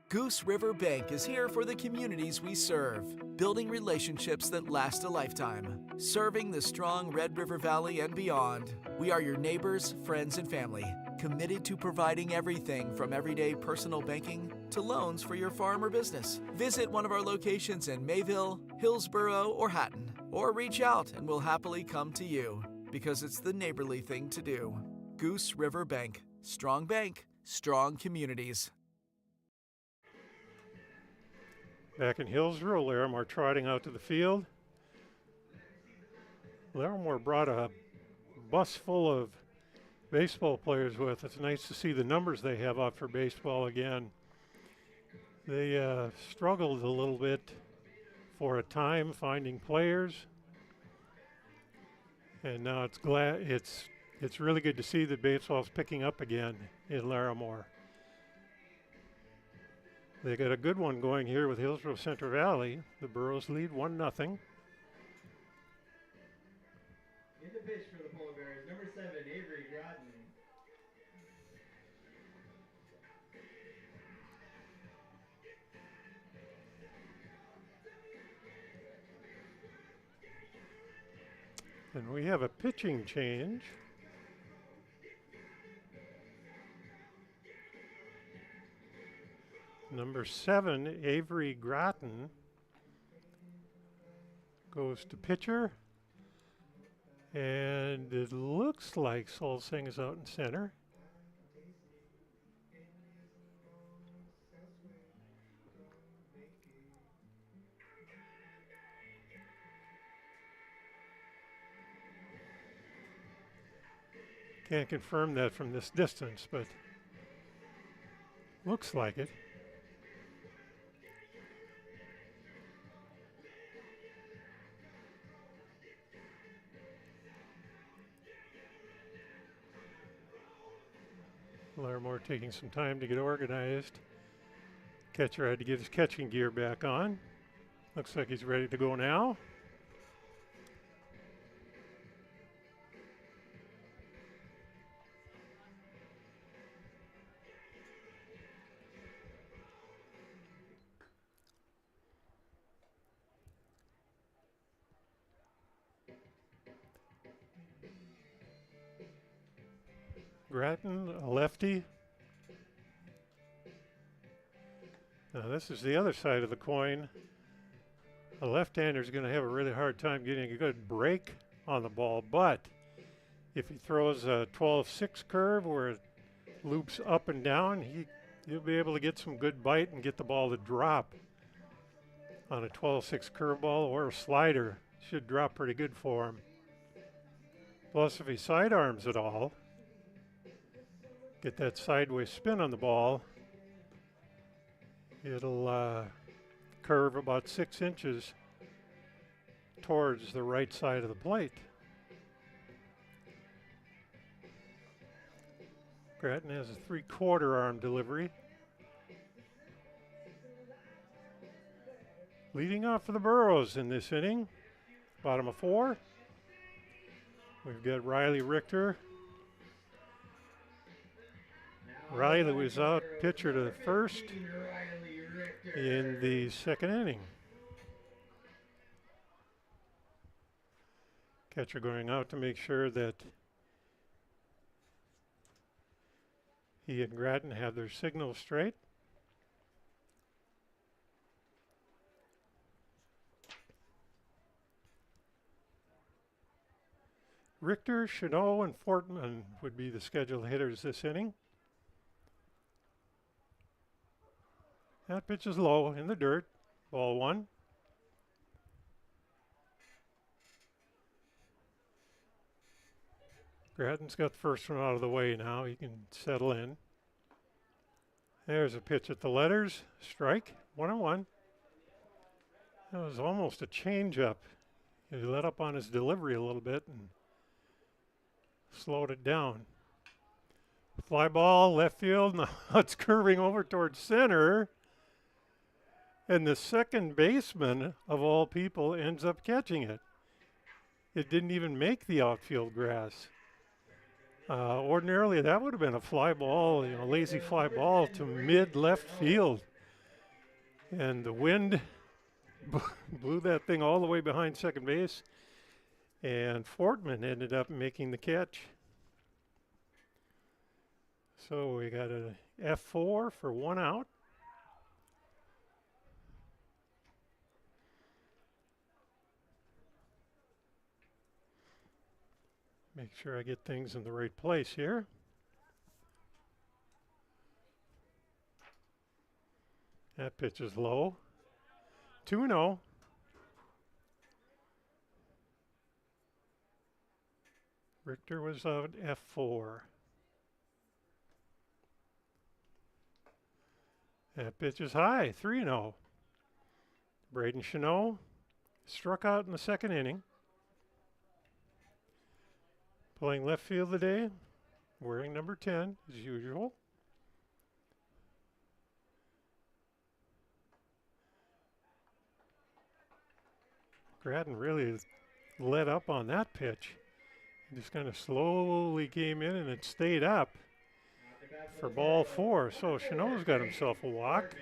Goose River Bank is here for the communities we serve, building relationships that last a lifetime. Serving the strong Red River Valley and beyond, we are your neighbors, friends, and family, committed to providing everything from everyday personal banking to loans for your farm or business. Visit one of our locations in Mayville, Hillsboro, or Hatton, or reach out and we'll happily come to you, because it's the neighborly thing to do. Goose River Bank, strong communities. Back in Hillsboro, Larimore trotting out to the field. Larimore brought a bus full of baseball players with. It's nice to see the numbers they have up for baseball again. They struggled a little bit for a time finding players, and now it's really good to see that baseball's picking up again in Larimore. They got a good one going here with Hillsboro-Central Valley. The Burros lead 1-0. In the pitch for the Polar Bears, number 7, Avery Groton. And we have a pitching change. Number 7, Avery Groton, goes to pitcher. And it looks like Solsing is out in center. Can't confirm that from this distance, but looks like it. Larimore taking some time to get organized. Catcher had to get his catching gear back on. Looks like he's ready to go now. Grattan, a lefty. Now this is the other side of the coin. A left-hander is going to have a really hard time getting a good break on the ball, but if he throws a 12-6 curve where it loops up and down, he'll be able to get some good bite and get the ball to drop on a 12-6 curveball, or a slider should drop pretty good for him. Plus, if he sidearms it all, get that sideways spin on the ball, it'll curve about 6 inches towards the right side of the plate. Grattan has a 3/4 arm delivery. Leading off for the Burros in this inning, bottom of 4. We've got Riley Richter. Riley was out pitcher to the first in the second inning. Catcher going out to make sure that he and Grattan have their signals straight. Richter, Chanot, and Fortman would be the scheduled hitters this inning. That pitch is low in the dirt. Ball 1. Grattan's got the first one out of the way now. He can settle in. There's a pitch at the letters. Strike. 1-1. That was almost a changeup. He let up on his delivery a little bit and slowed it down. Fly ball, left field. Now it's curving over towards center. And the second baseman, of all people, ends up catching it. It didn't even make the outfield grass. Ordinarily, that would have been a fly ball, lazy fly ball to mid left field. And the wind blew that thing all the way behind second base. And Fortman ended up making the catch. So we got an F4 for 1 out. Make sure I get things in the right place here. That pitch is low. 2-0. Richter was out F4. That pitch is high. 3-0. Braden Chanot struck out in the second inning. Playing left field today, wearing number 10 as usual. Grattan really let up on that pitch. He just kind of slowly came in and it stayed up for ball 4. So Chanot's got himself a walk.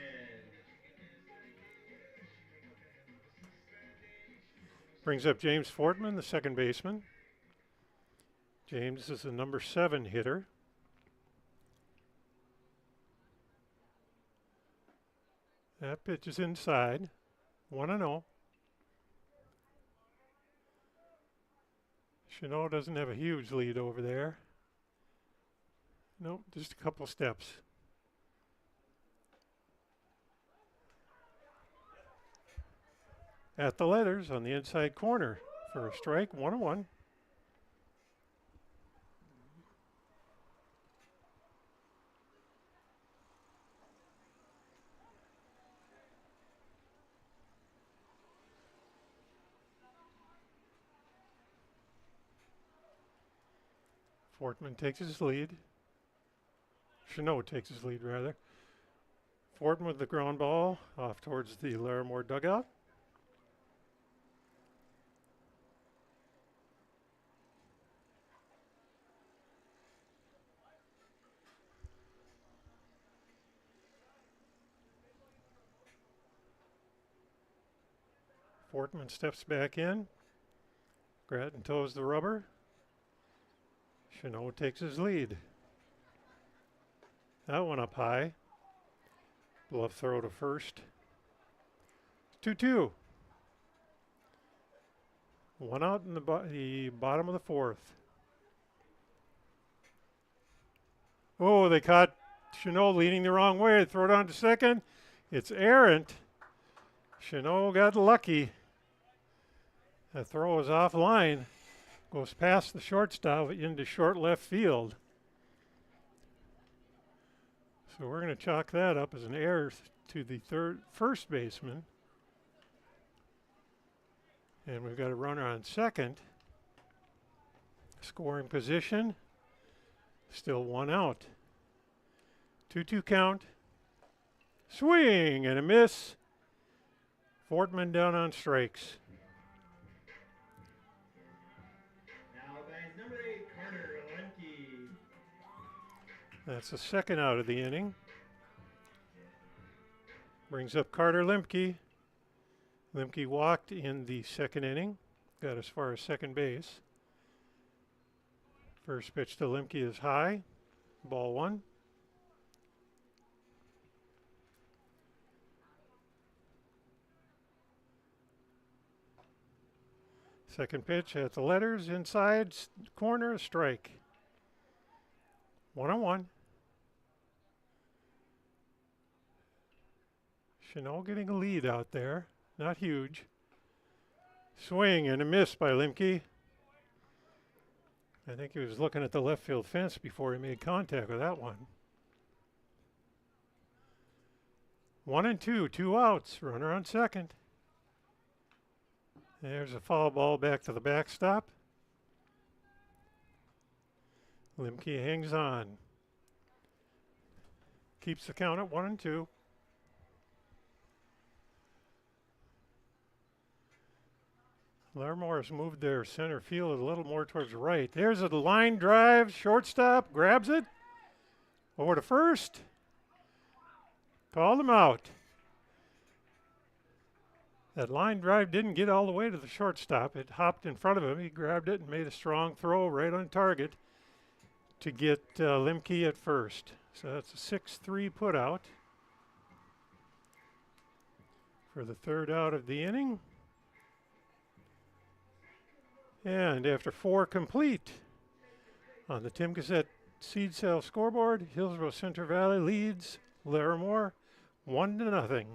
Brings up James Fortman, the second baseman. James is the number 7 hitter. That pitch is inside. 1-0. Chanot doesn't have a huge lead over there. Nope, just a couple steps. At the letters on the inside corner for a strike. 1-1. Fortman takes his lead. Chanot takes his lead, rather. Fortin with the ground ball off towards the Larimore dugout. Fortman steps back in. Grattan toes the rubber. Chanot takes his lead. That one up high. Glove throw to first. 2-2. One out in the bottom of the fourth. Oh, they caught Chanot leading the wrong way. They throw it on to second. It's errant. Chanot got lucky. That throw is offline. Goes past the shortstop into short left field. So we're going to chalk that up as an error to the first baseman. And we've got a runner on second. Scoring position. Still one out. 2-2 count. Swing and a miss. Fortman down on strikes. That's the second out of the inning. Brings up Carter Lemke. Lemke walked in the second inning. Got as far as second base. First pitch to Lemke is high. Ball one. Second pitch at the letters inside corner, strike. 1-1. Chanot getting a lead out there. Not huge. Swing and a miss by Lemke. I think he was looking at the left field fence before he made contact with that one. 1-2, 2 outs. Runner on second. There's a foul ball back to the backstop. Lemke hangs on. Keeps the count at 1-2. Larimore has moved their center field a little more towards the right. There's a line drive. Shortstop grabs it. Over to first. Called him out. That line drive didn't get all the way to the shortstop. It hopped in front of him. He grabbed it and made a strong throw right on target to get Lemke at first. So that's a 6-3 put out for the third out of the inning. And after 4 complete on the Tim Cassette seed sale scoreboard, Hillsboro-Central Valley leads Larimore 1-0.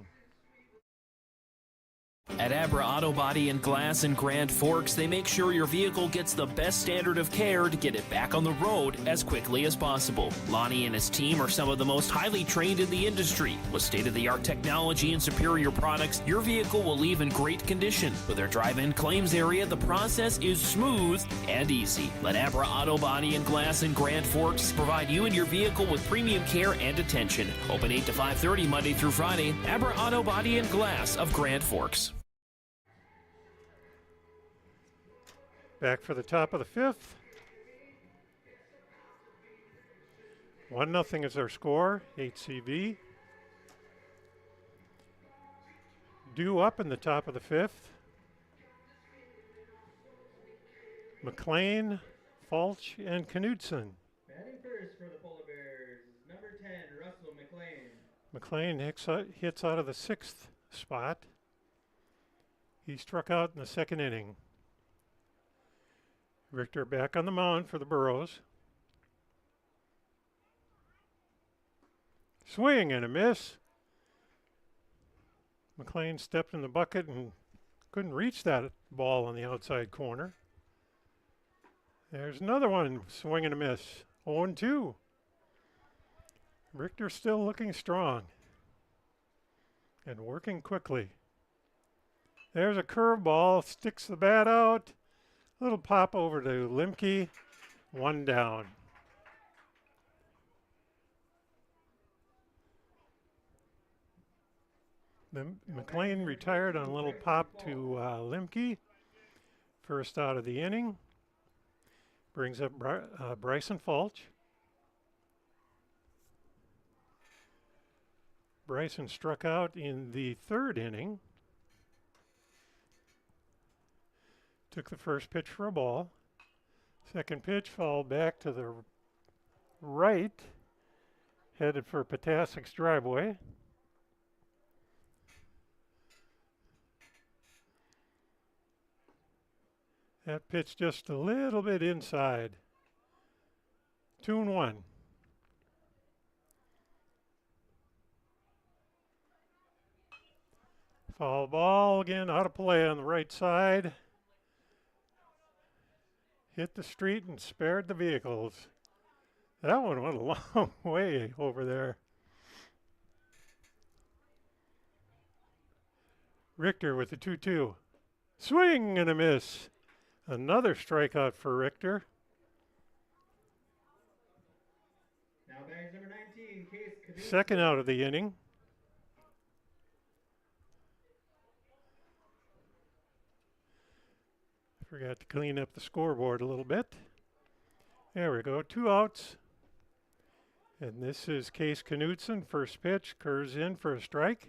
At Abra Auto Body and Glass in Grand Forks, they make sure your vehicle gets the best standard of care to get it back on the road as quickly as possible. Lonnie and his team are some of the most highly trained in the industry. With state-of-the-art technology and superior products, your vehicle will leave in great condition. With their drive-in claims area, the process is smooth and easy. Let Abra Auto Body and Glass in Grand Forks provide you and your vehicle with premium care and attention. Open 8 to 5:30 Monday through Friday. Abra Auto Body and Glass of Grand Forks. Back for the top of the fifth. 1-0 is our score, HCV. Due up in the top of the fifth. McLean, Falch, and Knudsen. Batting first for the Polar Bears, number 10, Russell McLean. McLean hits out of the 6th spot. He struck out in the second inning. Richter back on the mound for the Burros. Swing and a miss. McLean stepped in the bucket and couldn't reach that ball on the outside corner. There's another one, swing and a miss. 0-2. Richter still looking strong and working quickly. There's a curveball, sticks the bat out. Little pop over to Lemke, 1 down. McLean retired on a little pop to Limke. First out of the inning. Brings up Bryson Fulch. Bryson struck out in the third inning. Took the first pitch for a ball. Second pitch fouled back to the right. Headed for Potasic's driveway. That pitch just a little bit inside. 2-1. Foul ball again, out of play on the right side. Hit the street and spared the vehicles. That one went a long way over there. Richter with the 2-2. Swing and a miss. Another strikeout for Richter. Now bags number 19, Case Knudsen. Second out of the inning. Forgot to clean up the scoreboard a little bit. There we go, 2 outs. And this is Case Knudsen, first pitch, curves in for a strike.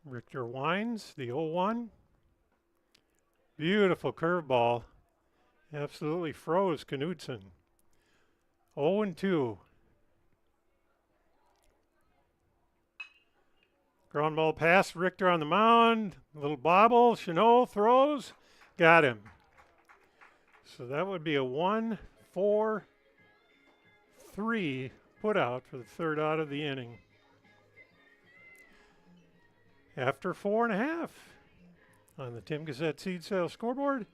Richter winds, the 0-1. Beautiful curveball. Absolutely froze Knudsen. 0-2. Ground ball pass, Richter on the mound. A little bobble, Chanot throws. Got him. So that would be a 1-4-3 put out for the third out of the inning. After 4.5 on the Tim Gazette Seed Sales scoreboard,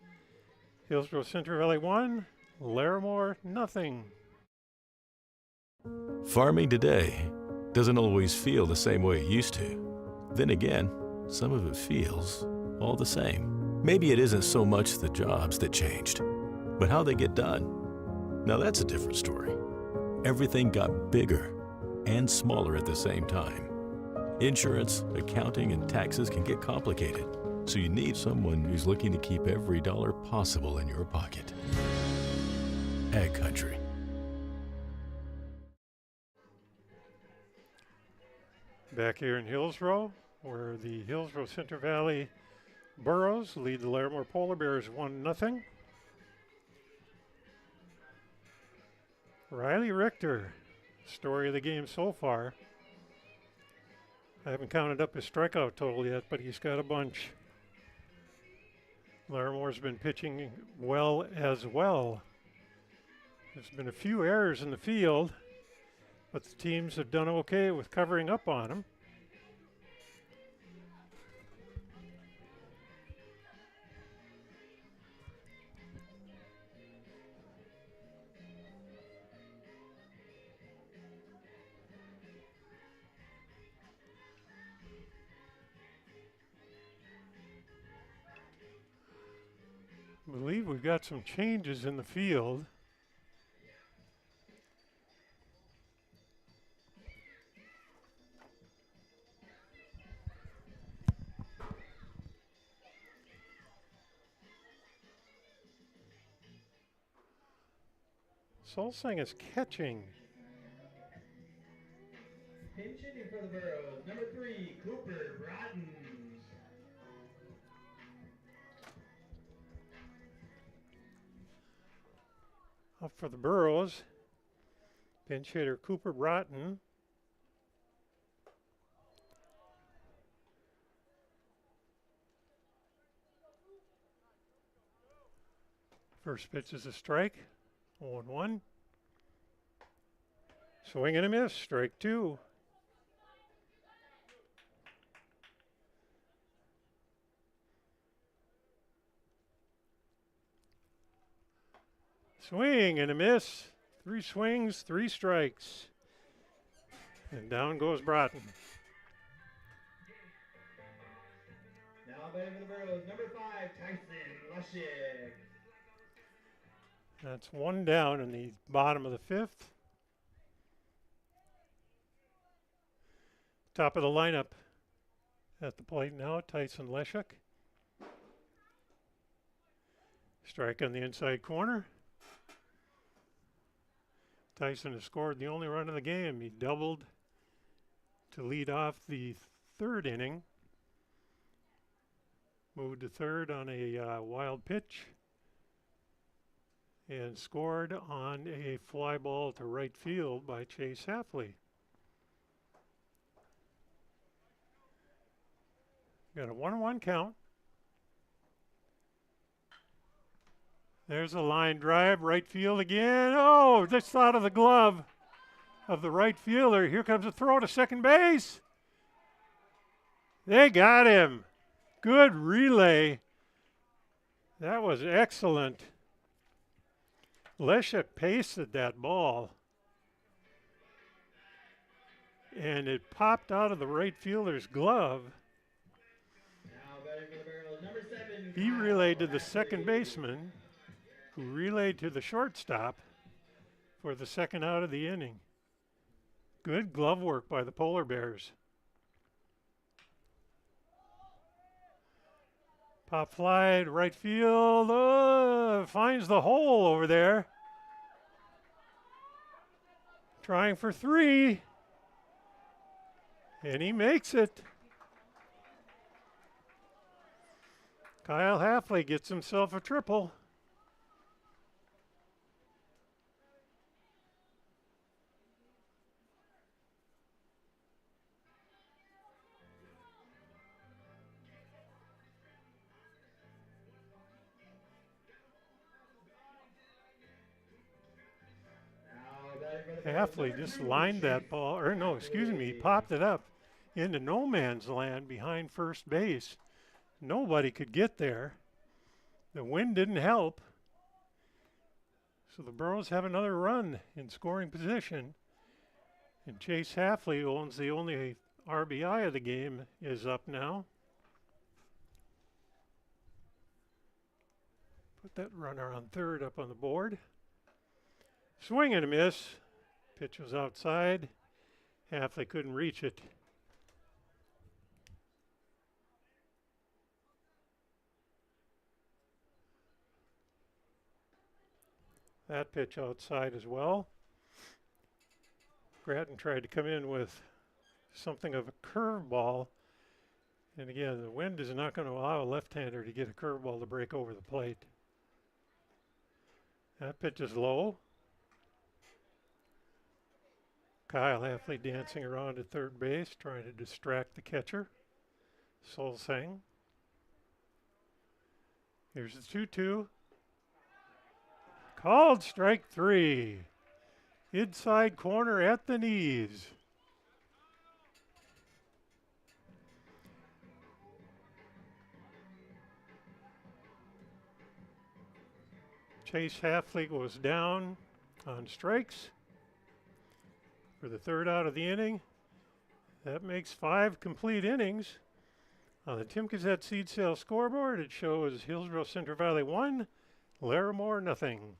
Hillsboro-Central Valley 1, Larimore nothing. Farming today doesn't always feel the same way it used to. Then again, some of it feels all the same. Maybe it isn't so much the jobs that changed, but how they get done. Now that's a different story. Everything got bigger and smaller at the same time. Insurance, accounting, and taxes can get complicated, so you need someone who's looking to keep every dollar possible in your pocket. Ag Country. Back here in Hillsboro, where the Hillsboro-Central Valley Burros lead the Larimore Polar Bears 1-0. Riley Richter, story of the game so far. I haven't counted up his strikeout total yet, but he's got a bunch. Larimore's been pitching well as well. There's been a few errors in the field, but the teams have done okay with covering up on them. I believe we've got some changes in the field. Solsing is catching. Pinch hitting for the Burros, number 3, Cooper Broughton. Up for the Burros, pinch hitter Cooper Broughton. First pitch is a strike, 0-1. Swing and a miss, strike 2. Swing and a miss. 3 swings, 3 strikes. And down goes Broughton. Now batting for the Burros, number 5, Tyson Lushik. That's 1 down in the bottom of the 5th. Top of the lineup at the plate now, Tyson Leshuk. Strike on the inside corner. Tyson has scored the only run of the game. He doubled to lead off the third inning. Moved to third on a wild pitch. And scored on a fly ball to right field by Chase Hafley. Got a 1-1 count. There's a line drive, right field again. Oh, just out of the glove of the right fielder. Here comes a throw to second base. They got him. Good relay. That was excellent. Leshuk pasted that ball. And it popped out of the right fielder's glove. He relayed to the second baseman, who relayed to the shortstop for the second out of the inning. Good glove work by the Polar Bears. Pop fly to right field. Finds the hole over there. Trying for 3. And he makes it. Kyle Hafley gets himself a triple. Hafley just lined that ball, or no, excuse me, he popped it up into no man's land behind first base. Nobody could get there. The wind didn't help. So the Burros have another run in scoring position. And Chase Hafley, who owns the only RBI of the game, is up now. Put that runner on third up on the board. Swing and a miss. Pitch was outside. Hafley couldn't reach it. That pitch outside as well. Grattan tried to come in with something of a curveball. And again, the wind is not going to allow a left-hander to get a curveball to break over the plate. That pitch is low. Kyle Hafley dancing around at third base, trying to distract the catcher. Solsang. Here's the 2-2. Called strike 3. Inside corner at the knees. Chase Hafley goes down on strikes for the third out of the inning. That makes 5 complete innings. On the Timcasette Seed Sale scoreboard, it shows Hillsboro-Central Valley 1, Larimore nothing.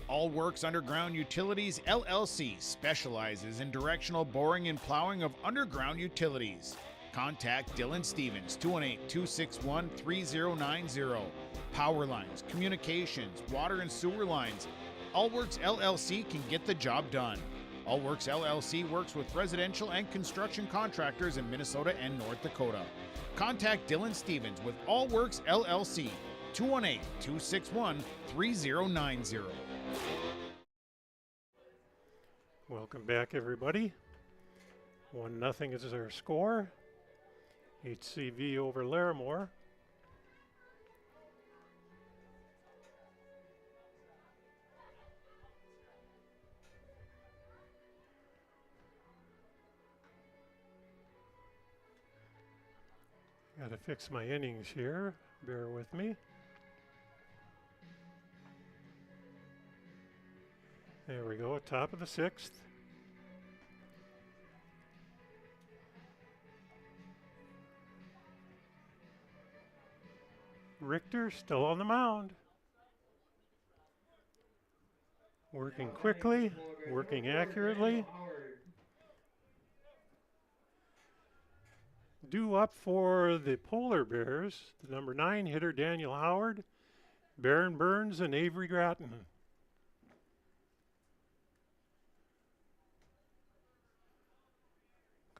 All Works Underground Utilities LLC specializes in directional boring and plowing of underground utilities. Contact Dylan Stevens, 218-261-3090. Power lines, communications, water and sewer lines. All Works LLC can get the job done. All Works LLC works with residential and construction contractors in Minnesota and North Dakota. Contact Dylan Stevens with All Works LLC, 218-261-3090. Welcome back, everybody. 1-0 is our score. HCV over Larimore. Got to fix my innings here. Bear with me. There we go, top of the 6th. Richter still on the mound. Working quickly, working accurately. due up for the Polar Bears. The number 9 hitter, Daniel Howard, Baron Burns, and Avery Grattan.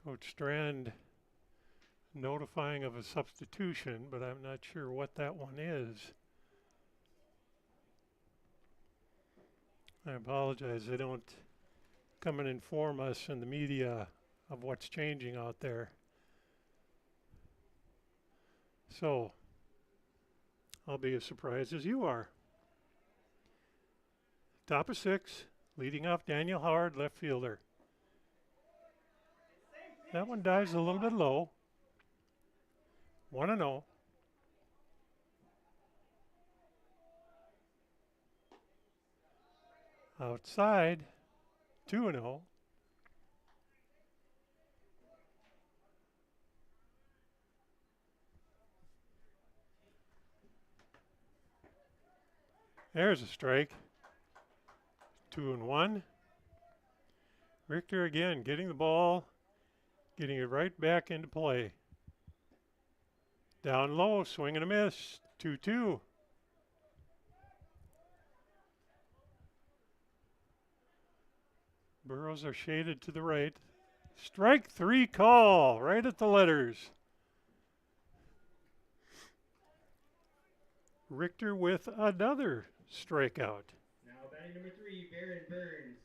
Coach Strand notifying of a substitution, but I'm not sure what that one is. I apologize, they don't come and inform us in the media of what's changing out there. So, I'll be as surprised as you are. Top of 6, leading off Daniel Howard, left fielder. That one dives a little bit low. 1-0. Outside, 2-0. There's a strike. 2-1. Richter again getting the ball, getting it right back into play. Down low, swing and a miss. 2-2. Burrows are shaded to the right. Strike 3 call, right at the letters. Richter with another strikeout. Now batting number 3, Baron Burns.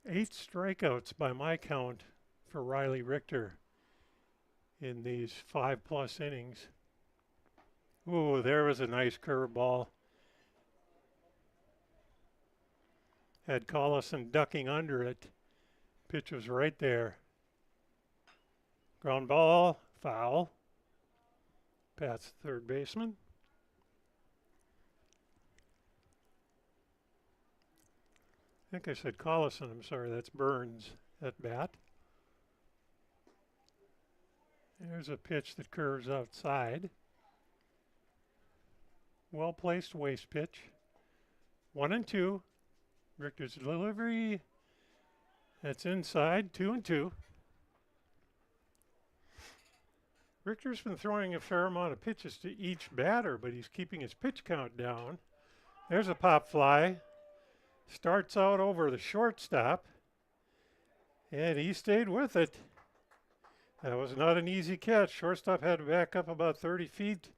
Eight strikeouts by my count for Riley Richter in these 5+ innings. Ooh, there was a nice curveball. Had Collison ducking under it. Pitch was right there. Ground ball, foul. Past the third baseman. I think I said Collison. I'm sorry, that's Burns at bat. There's a pitch that curves outside. Well-placed waste pitch. 1-2. Richter's delivery. That's inside. 2-2. Richter's been throwing a fair amount of pitches to each batter, but he's keeping his pitch count down. There's a pop fly. Starts out over the shortstop, and he stayed with it. That was not an easy catch. Shortstop had to back up about 30 feet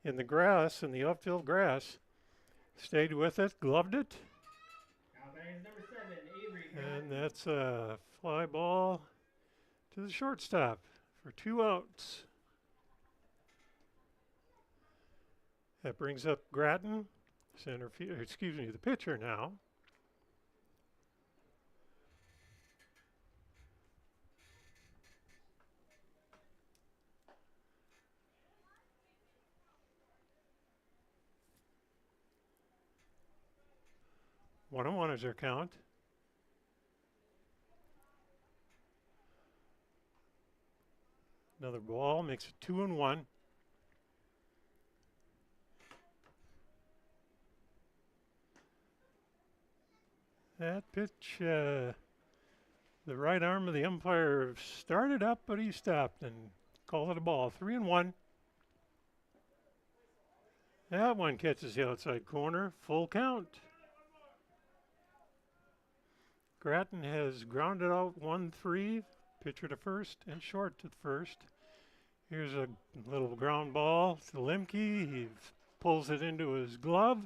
in the grass, in the outfield grass. Stayed with it, gloved it. Now batting number 7, Avery Grattan. And that's a fly ball to the shortstop for 2 outs. That brings up Grattan, the pitcher now. One on one is their count. Another ball makes it 2-1. That pitch, the right arm of the umpire started up, but he stopped and called it a ball. 3-1. That one catches the outside corner. Full count. Grattan has grounded out 1-3, pitcher to first and short to first. Here's a little ground ball to Lemke. He pulls it into his glove,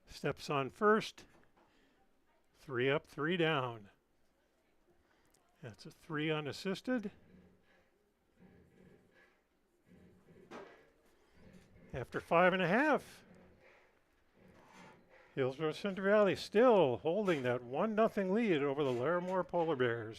steps on first. 3 up, 3 down. That's a 3 unassisted. After 5.5. Hillsboro-Central Valley still holding that 1-0 lead over the Larimore Polar Bears.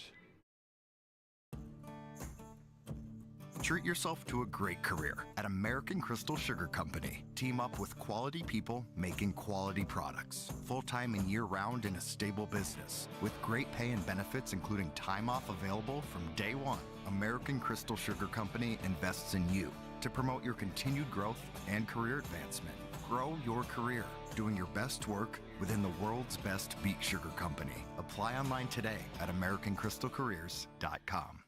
Treat yourself to a great career at American Crystal Sugar Company. Team up with quality people making quality products. Full-time and year-round in a stable business. With great pay and benefits including time off available from day one. American Crystal Sugar Company invests in you to promote your continued growth and career advancement. Grow your career doing your best work within the world's best beet sugar company. Apply online today at AmericanCrystalCareers.com.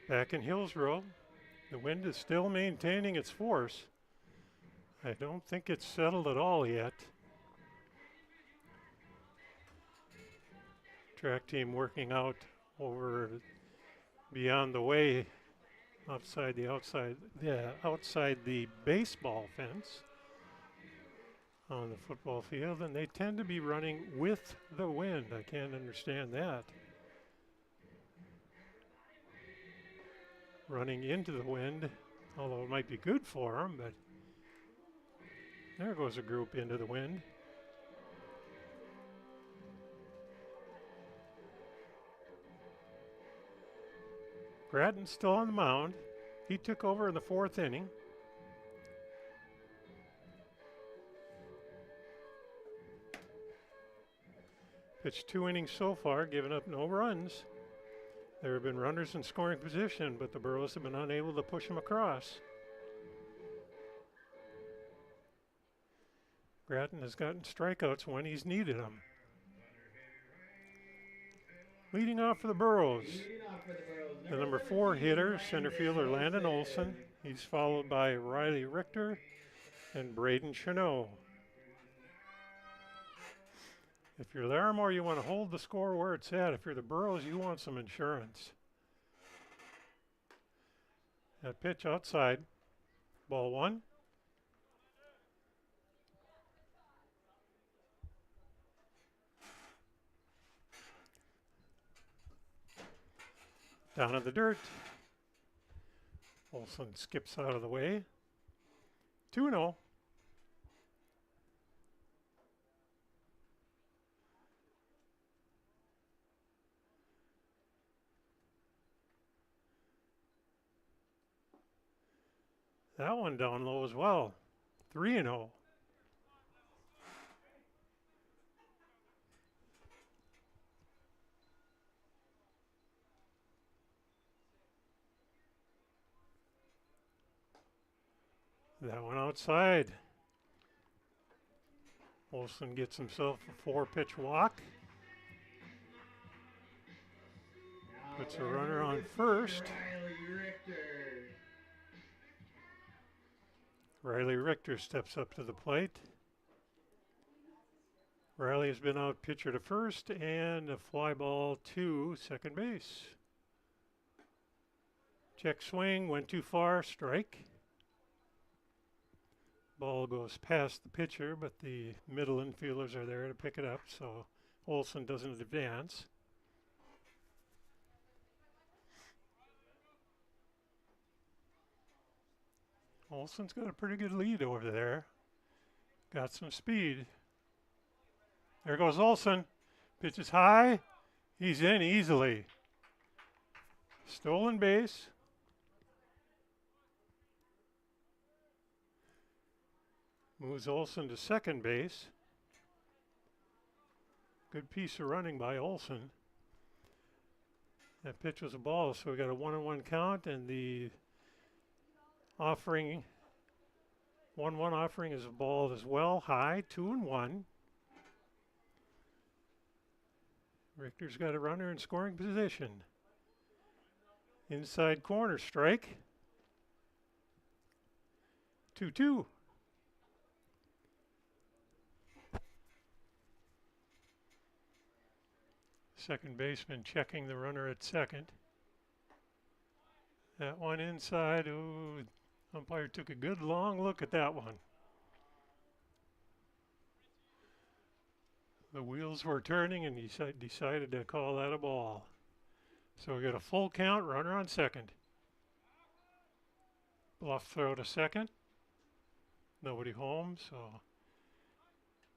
Back in Hillsboro, the wind is still maintaining its force. I don't think it's settled at all yet. Track team working out over beyond the way outside the baseball fence on the football field, and they tend to be running with the wind. I can't understand that. Running into the wind, although it might be good for them, but there goes a group into the wind. Gratton's still on the mound. He took over in the 4th inning. Pitched 2 innings so far, giving up no runs. There have been runners in scoring position, but the Burros have been unable to push them across. Gratton has gotten strikeouts when he's needed them. Leading off for the Burros, the number 4 hitter, center fielder Landon Olson. He's followed by Riley Richter and Braden Chanot. If you're Larimore, you want to hold the score where it's at. If you're the Burros, you want some insurance. That pitch outside, ball 1. Down in the dirt. Olson skips out of the way. 2-0. That one down low as well. 3-0. That one outside. Olson gets himself a 4-pitch walk. Puts a runner on first. Riley Richter steps up to the plate. Riley has been out pitcher to first and a fly ball to second base. Check swing, went too far, strike. Ball goes past the pitcher, but the middle infielders are there to pick it up, so Olson doesn't advance. Olson's got a pretty good lead over there. Got some speed. There goes Olson. Pitches high. He's in easily. Stolen base. Moves Olson to second base. Good piece of running by Olson. That pitch was a ball, so we got a 1-1 count, and the offering, 1-1 offering is a ball as well, high, 2-1. Richter's got a runner in scoring position. Inside corner, strike. 2-2. Second baseman checking the runner at second. That one inside, ooh, umpire took a good long look at that one. The wheels were turning and he decided to call that a ball. So we got a full count, runner on second. Bluff throw to second. Nobody home, so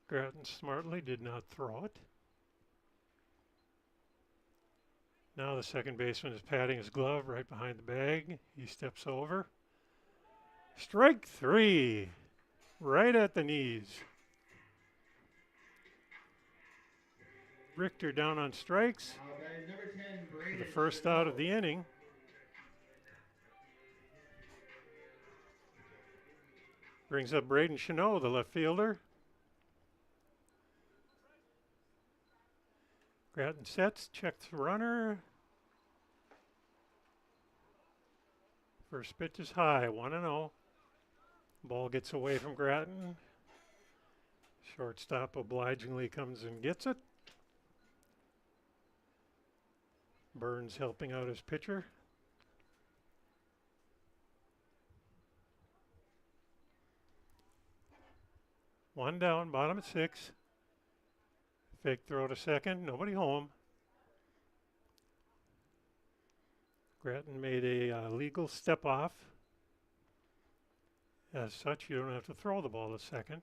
Gratton smartly did not throw it. Now the second baseman is patting his glove right behind the bag. He steps over. Strike 3, right at the knees. Richter down on strikes Number 10, for Braden the first out of the inning. Brings up Braden Chanot, the left fielder. Grattan sets, checks the runner. First pitch is high, 1-0. Ball gets away from Grattan. Shortstop obligingly comes and gets it. Burns helping out his pitcher. One down, bottom of 6. Fake throw to second, nobody home. Grattan made a legal step off. As such, you don't have to throw the ball to second.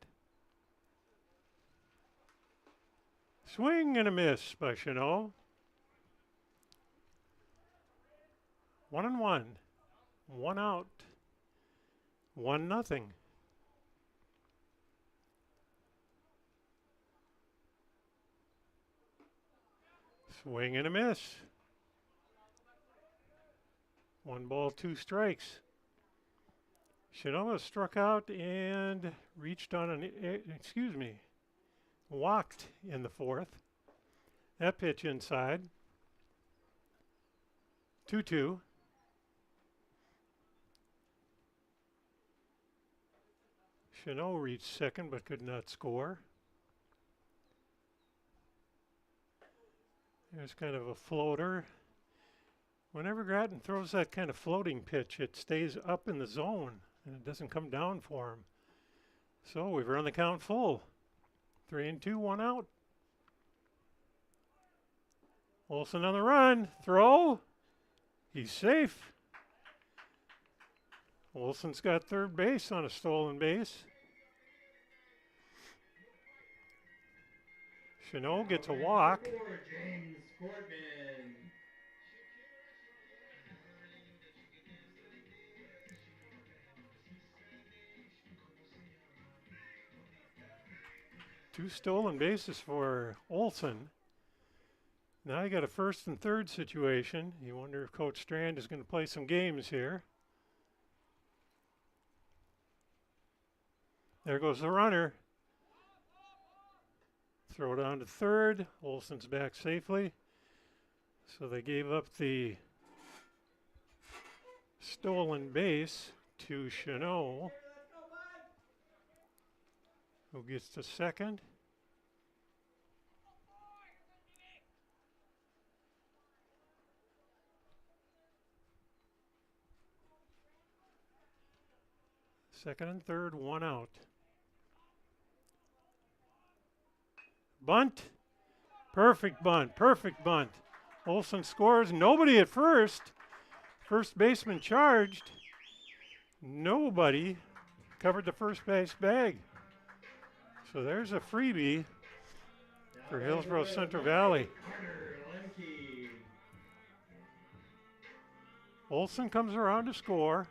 Swing and a miss by Chanot. 1-1. 1 out. 1-0. Swing and a miss. 1 ball, 2 strikes. Chanot struck out and reached on an, walked in the 4th. That pitch inside. 2-2. Chanot reached second but could not score. There's kind of a floater. Whenever Grattan throws that kind of floating pitch, it stays up in the zone and it doesn't come down for him. So we've run the count full. 3-2, 1 out. Olson on the run. Throw. He's safe. Olson's got third base on a stolen base. Chanot gets a walk. James Fortman. Two stolen bases for Olson. Now you got a first and third situation. You wonder if Coach Strand is going to play some games here. There goes the runner. Throw down to third. Olson's back safely. So they gave up the stolen base to Chanot, who gets to second. Second and third, 1 out. Bunt. Perfect bunt. Perfect bunt. Olson scores. Nobody at first. First baseman charged. Nobody covered the first base bag. So there's a freebie for Hillsboro-Central Valley. Olson comes around to score.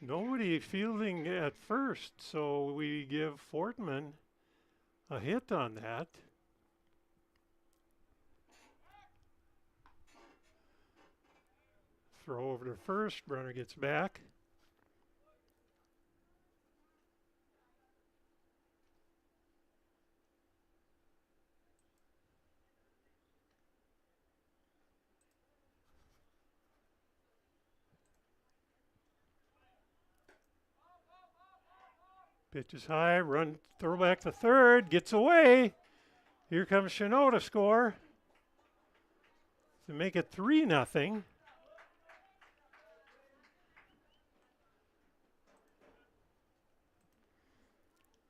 Nobody fielding at first, so we give Fortman a hit on that. Throw over to first, runner gets back. Pitch is high, run, throw back to third, gets away. Here comes Chanot to score to make it 3-0.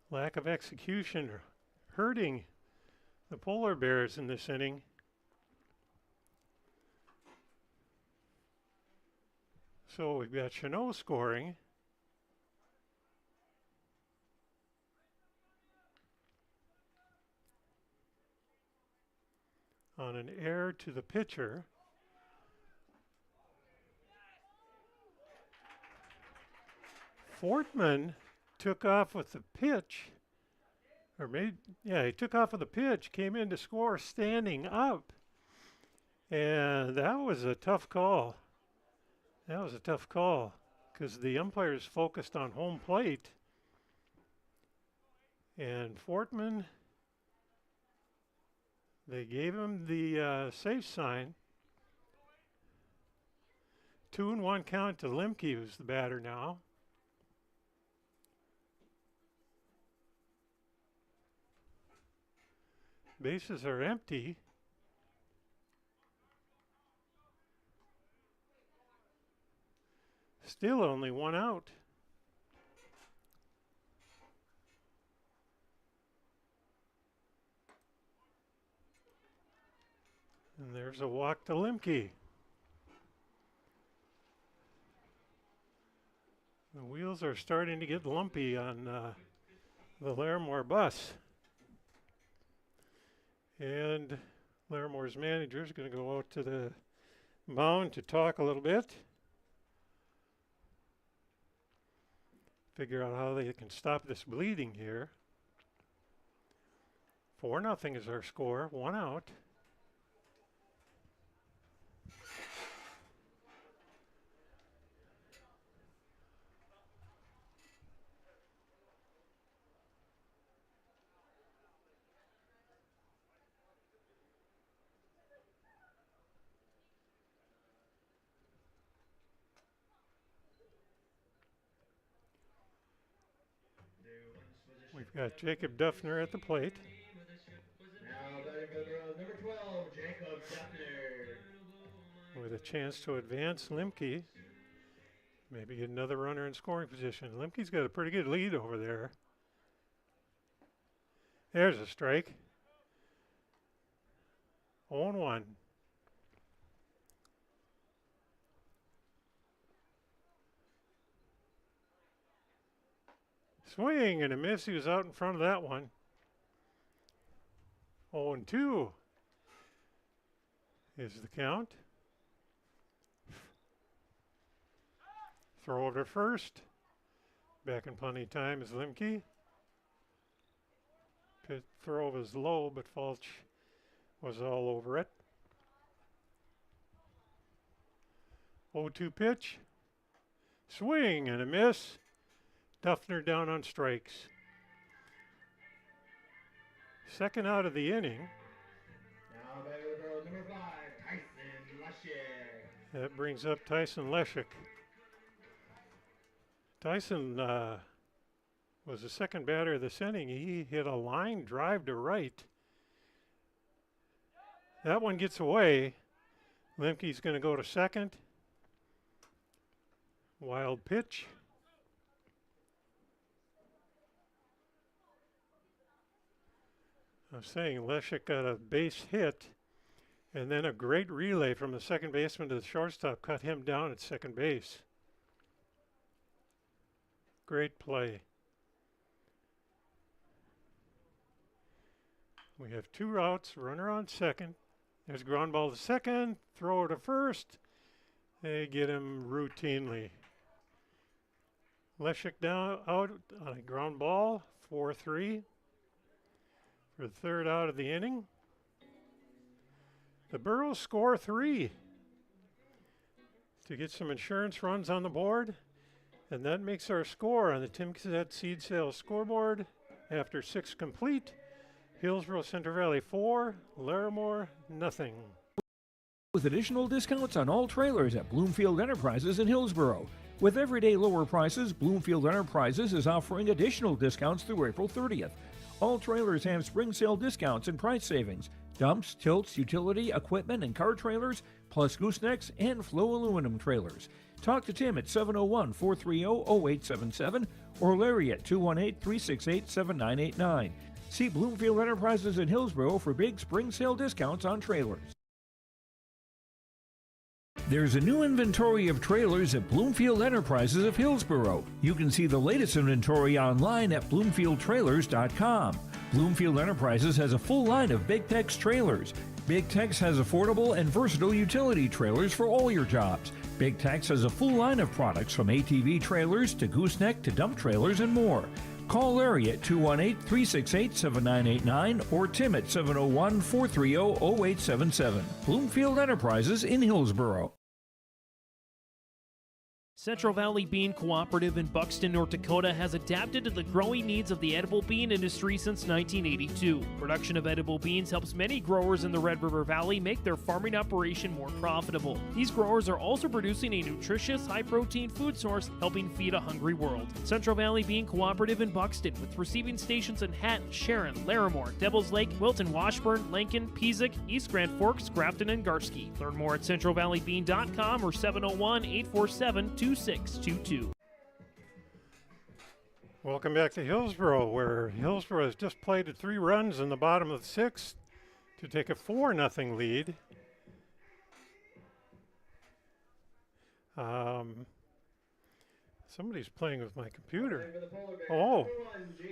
Lack of execution hurting the Polar Bears in this inning. So we've got Chanot scoring. On an error to the pitcher. Fortman took off with the pitch He took off of the pitch, came in to score standing up. And that was a tough call. That was a tough call because the umpires focused on home plate. And Fortman, they gave him the safe sign. 2-1 count to Lemke, who's the batter now. Bases are empty. Still only one out. And there's a walk to Lemke. The wheels are starting to get lumpy on the Larimore bus. And Larimore's manager is going to go out to the mound to talk a little bit. Figure out how they can stop this bleeding here. 4-0 is our score, 1 out. We've got Jacob Duffner at the plate. Now batting for the Browns, number 12, Jacob Duffner. With a chance to advance Lemke. Maybe get another runner in scoring position. Lemke's got a pretty good lead over there. There's a strike. 0-1. Swing and a miss. He was out in front of that one. 0-2 is the count. Throw over to first. Back in punting time is Lemke. Throw was low, but Falch was all over it. 0-2 pitch. Swing and a miss. Duffner down on strikes. Second out of the inning. Now back to the girl, number 5, Tyson Leshek. That brings up Tyson Leshek. Tyson was the second batter of this inning. He hit a line drive to right. That one gets away. Lemke's going to go to second. Wild pitch. I was saying Leshek got a base hit, and then a great relay from the second baseman to the shortstop cut him down at second base. Great play. We have 2 outs, runner on second. There's a ground ball to second, throw to first. They get him routinely. Leshek down out on a ground ball, 4-3. For the third out of the inning. The Burros score 3 to get some insurance runs on the board. And that makes our score on the Tim Cassett Seed Sales scoreboard after 6 complete. Hillsboro-Central Valley 4, Larimore nothing. With additional discounts on all trailers at Bloomfield Enterprises in Hillsboro. With everyday lower prices, Bloomfield Enterprises is offering additional discounts through April 30th. All trailers have spring sale discounts and price savings. Dumps, tilts, utility, equipment, and car trailers, plus goosenecks and flow aluminum trailers. Talk to Tim at 701-430-0877 or Larry at 218-368-7989. See Bloomfield Enterprises in Hillsboro for big spring sale discounts on trailers. There's a new inventory of trailers at Bloomfield Enterprises of Hillsboro. You can see the latest inventory online at BloomfieldTrailers.com. Bloomfield Enterprises has a full line of Big Tex trailers. Big Tex has affordable and versatile utility trailers for all your jobs. Big Tex has a full line of products from ATV trailers to gooseneck to dump trailers and more. Call Larry at 218-368-7989 or Tim at 701-430-0877. Bloomfield Enterprises in Hillsboro. Central Valley Bean Cooperative in Buxton, North Dakota has adapted to the growing needs of the edible bean industry since 1982. Production of edible beans helps many growers in the Red River Valley make their farming operation more profitable. These growers are also producing a nutritious, high-protein food source, helping feed a hungry world. Central Valley Bean Cooperative in Buxton, with receiving stations in Hatton, Sharon, Larimore, Devils Lake, Wilton, Washburn, Lincoln, Peasic, East Grand Forks, Grafton, and Garski. Learn more at centralvalleybean.com or 701-847-2622. Welcome back to Hillsboro, where Hillsboro has just played at 3 runs in the bottom of the 6th to take a 4-0 lead. Somebody's playing with my computer. Oh,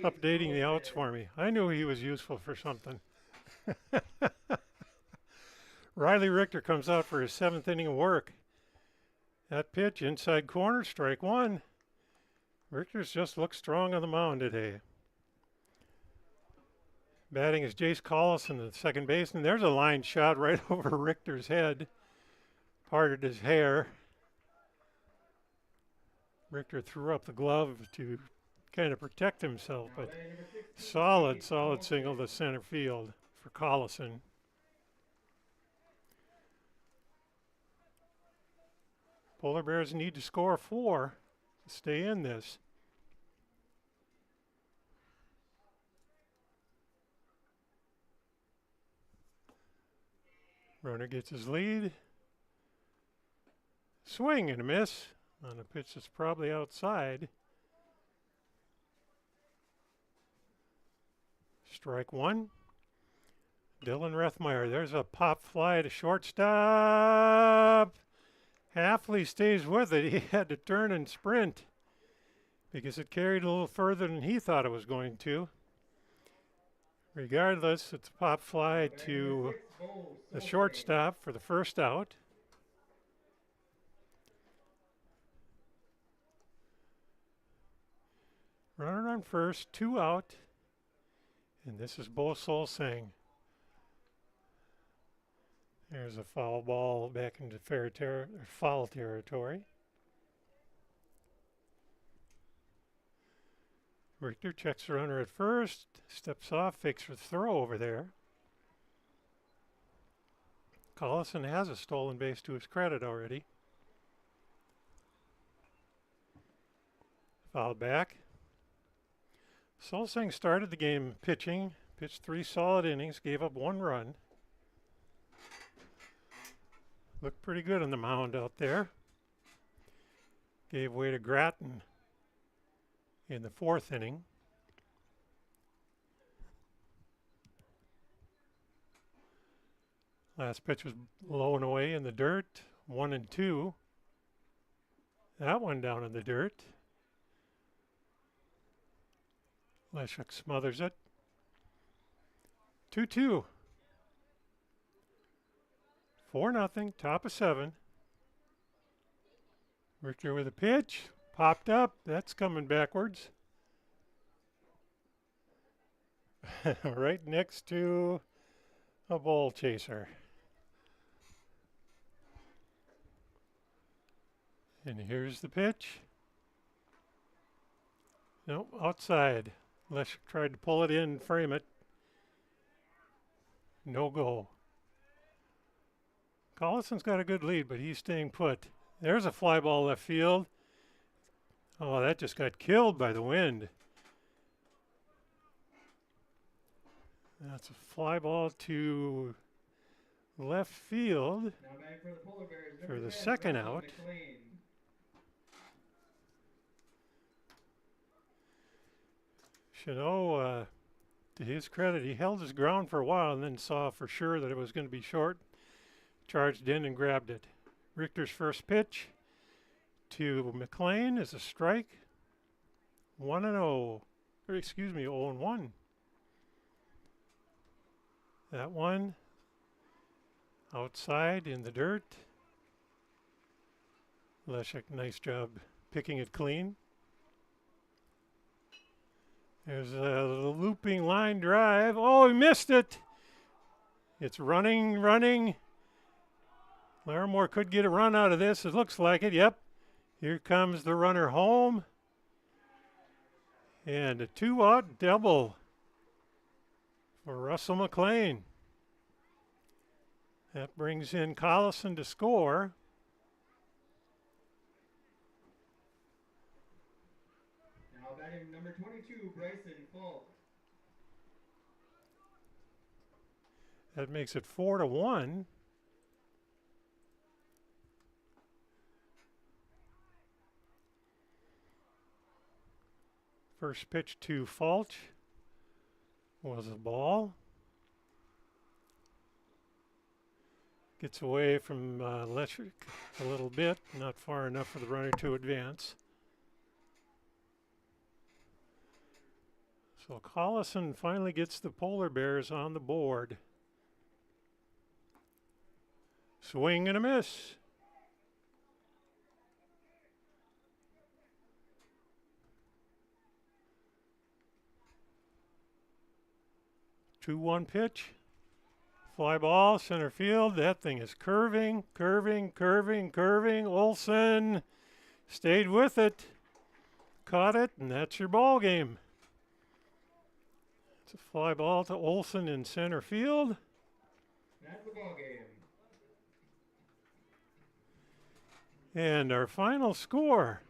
updating the outs for me. I knew he was useful for something. Riley Richter comes out for his 7th inning of work. That pitch, inside corner, strike 1. Richter's just looked strong on the mound today. Batting is Jace Collison, the second baseman. There's a line shot right over Richter's head. Parted his hair. Richter threw up the glove to kind of protect himself, but solid single to center field for Collison. Polar Bears need to score 4 to stay in this. Runner gets his lead. Swing and a miss on a pitch that's probably outside. Strike 1. Dylan Rethmeyer. There's a pop fly to shortstop. Halfley stays with it. He had to turn and sprint because it carried a little further than he thought it was going to. Regardless, it's a pop fly to the shortstop for the first out. Runner on first, 2 out. And this is Bo Solsang. There's a foul ball back into foul territory. Richter checks the runner at first, steps off, fakes for the throw over there. Collison has a stolen base to his credit already. Fouled back. Solsang started the game pitching, pitched 3 solid innings, gave up 1 run. Looked pretty good on the mound out there. Gave way to Gratton in the 4th inning. Last pitch was low and away in the dirt, 1-2. That one down in the dirt. Leshuk smothers it. 2-2. 4-0, top of 7. Richter with a pitch, popped up. That's coming backwards. Right next to a ball chaser. And here's the pitch. Nope, outside. Leshuk tried to pull it in and frame it. No go. Collison's got a good lead, but he's staying put. There's a fly ball left field. Oh, that just got killed by the wind. That's a fly ball to left field for the second out. Chanot, to his credit, he held his ground for a while and then saw for sure that it was going to be short. Charged in and grabbed it. Richter's first pitch to McLean is a strike. 1-0. Or excuse me, 0-1. That one outside in the dirt. Leshuk, nice job picking it clean. There's a looping line drive. Oh, he missed it. It's running. Larimore could get a run out of this. It looks like it. Yep. Here comes the runner home. And a 2-out double for Russell McLean. That brings in Collison to score. Now batting number 22, Bryson Falk. That makes it 4-1. First pitch to Falch was a ball. Gets away from Letrick a little bit, not far enough for the runner to advance. So Collison finally gets the Polar Bears on the board. Swing and a miss. Two-one pitch. Fly ball, center field. That thing is curving. Olsen stayed with it. Caught it, and that's your ball game. It's a fly ball to Olsen in center field. That's the ball game. And our final score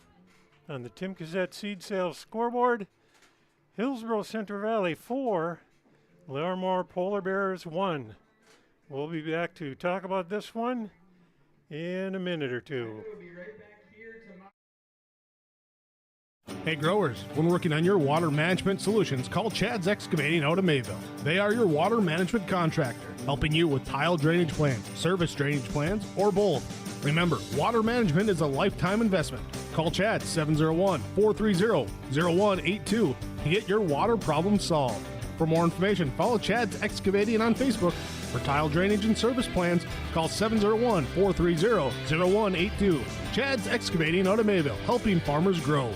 on the Tim Cassette Seed Sales scoreboard, Hillsboro-Central Valley 4, Larimore Polar Bears 1. We'll be back to talk about this one in a minute or two. We'll be right back here to Hey growers, when working on your water management solutions, call Chad's Excavating out of Mayville. They are your water management contractor, helping you with tile drainage plans, service drainage plans, or both. Remember, water management is a lifetime investment. Call Chad 701-430-0182 to get your water problem solved. For more information, follow Chad's Excavating on Facebook. For tile drainage and service plans, call 701-430-0182. Chad's Excavating out of Mayville, helping farmers grow.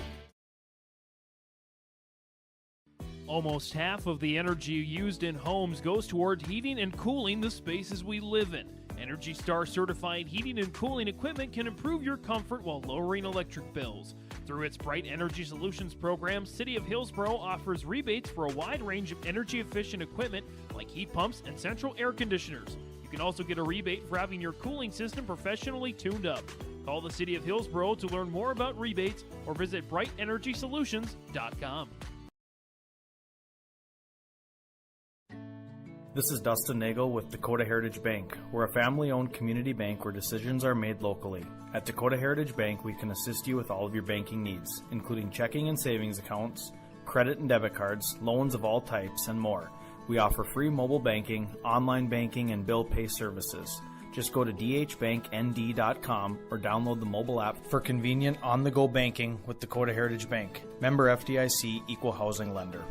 Almost half of the energy used in homes goes toward heating and cooling the spaces we live in. Energy Star certified heating and cooling equipment can improve your comfort while lowering electric bills. Through its Bright Energy Solutions program, City of Hillsboro offers rebates for a wide range of energy-efficient equipment like heat pumps and central air conditioners. You can also get a rebate for having your cooling system professionally tuned up. Call the City of Hillsboro to learn more about rebates or visit brightenergysolutions.com. This is Dustin Nagel with Dakota Heritage Bank. We're a family-owned community bank where decisions are made locally. At Dakota Heritage Bank, we can assist you with all of your banking needs, including checking and savings accounts, credit and debit cards, loans of all types, and more. We offer free mobile banking, online banking, and bill pay services. Just go to dhbanknd.com or download the mobile app for convenient on-the-go banking with Dakota Heritage Bank. Member FDIC, Equal Housing Lender.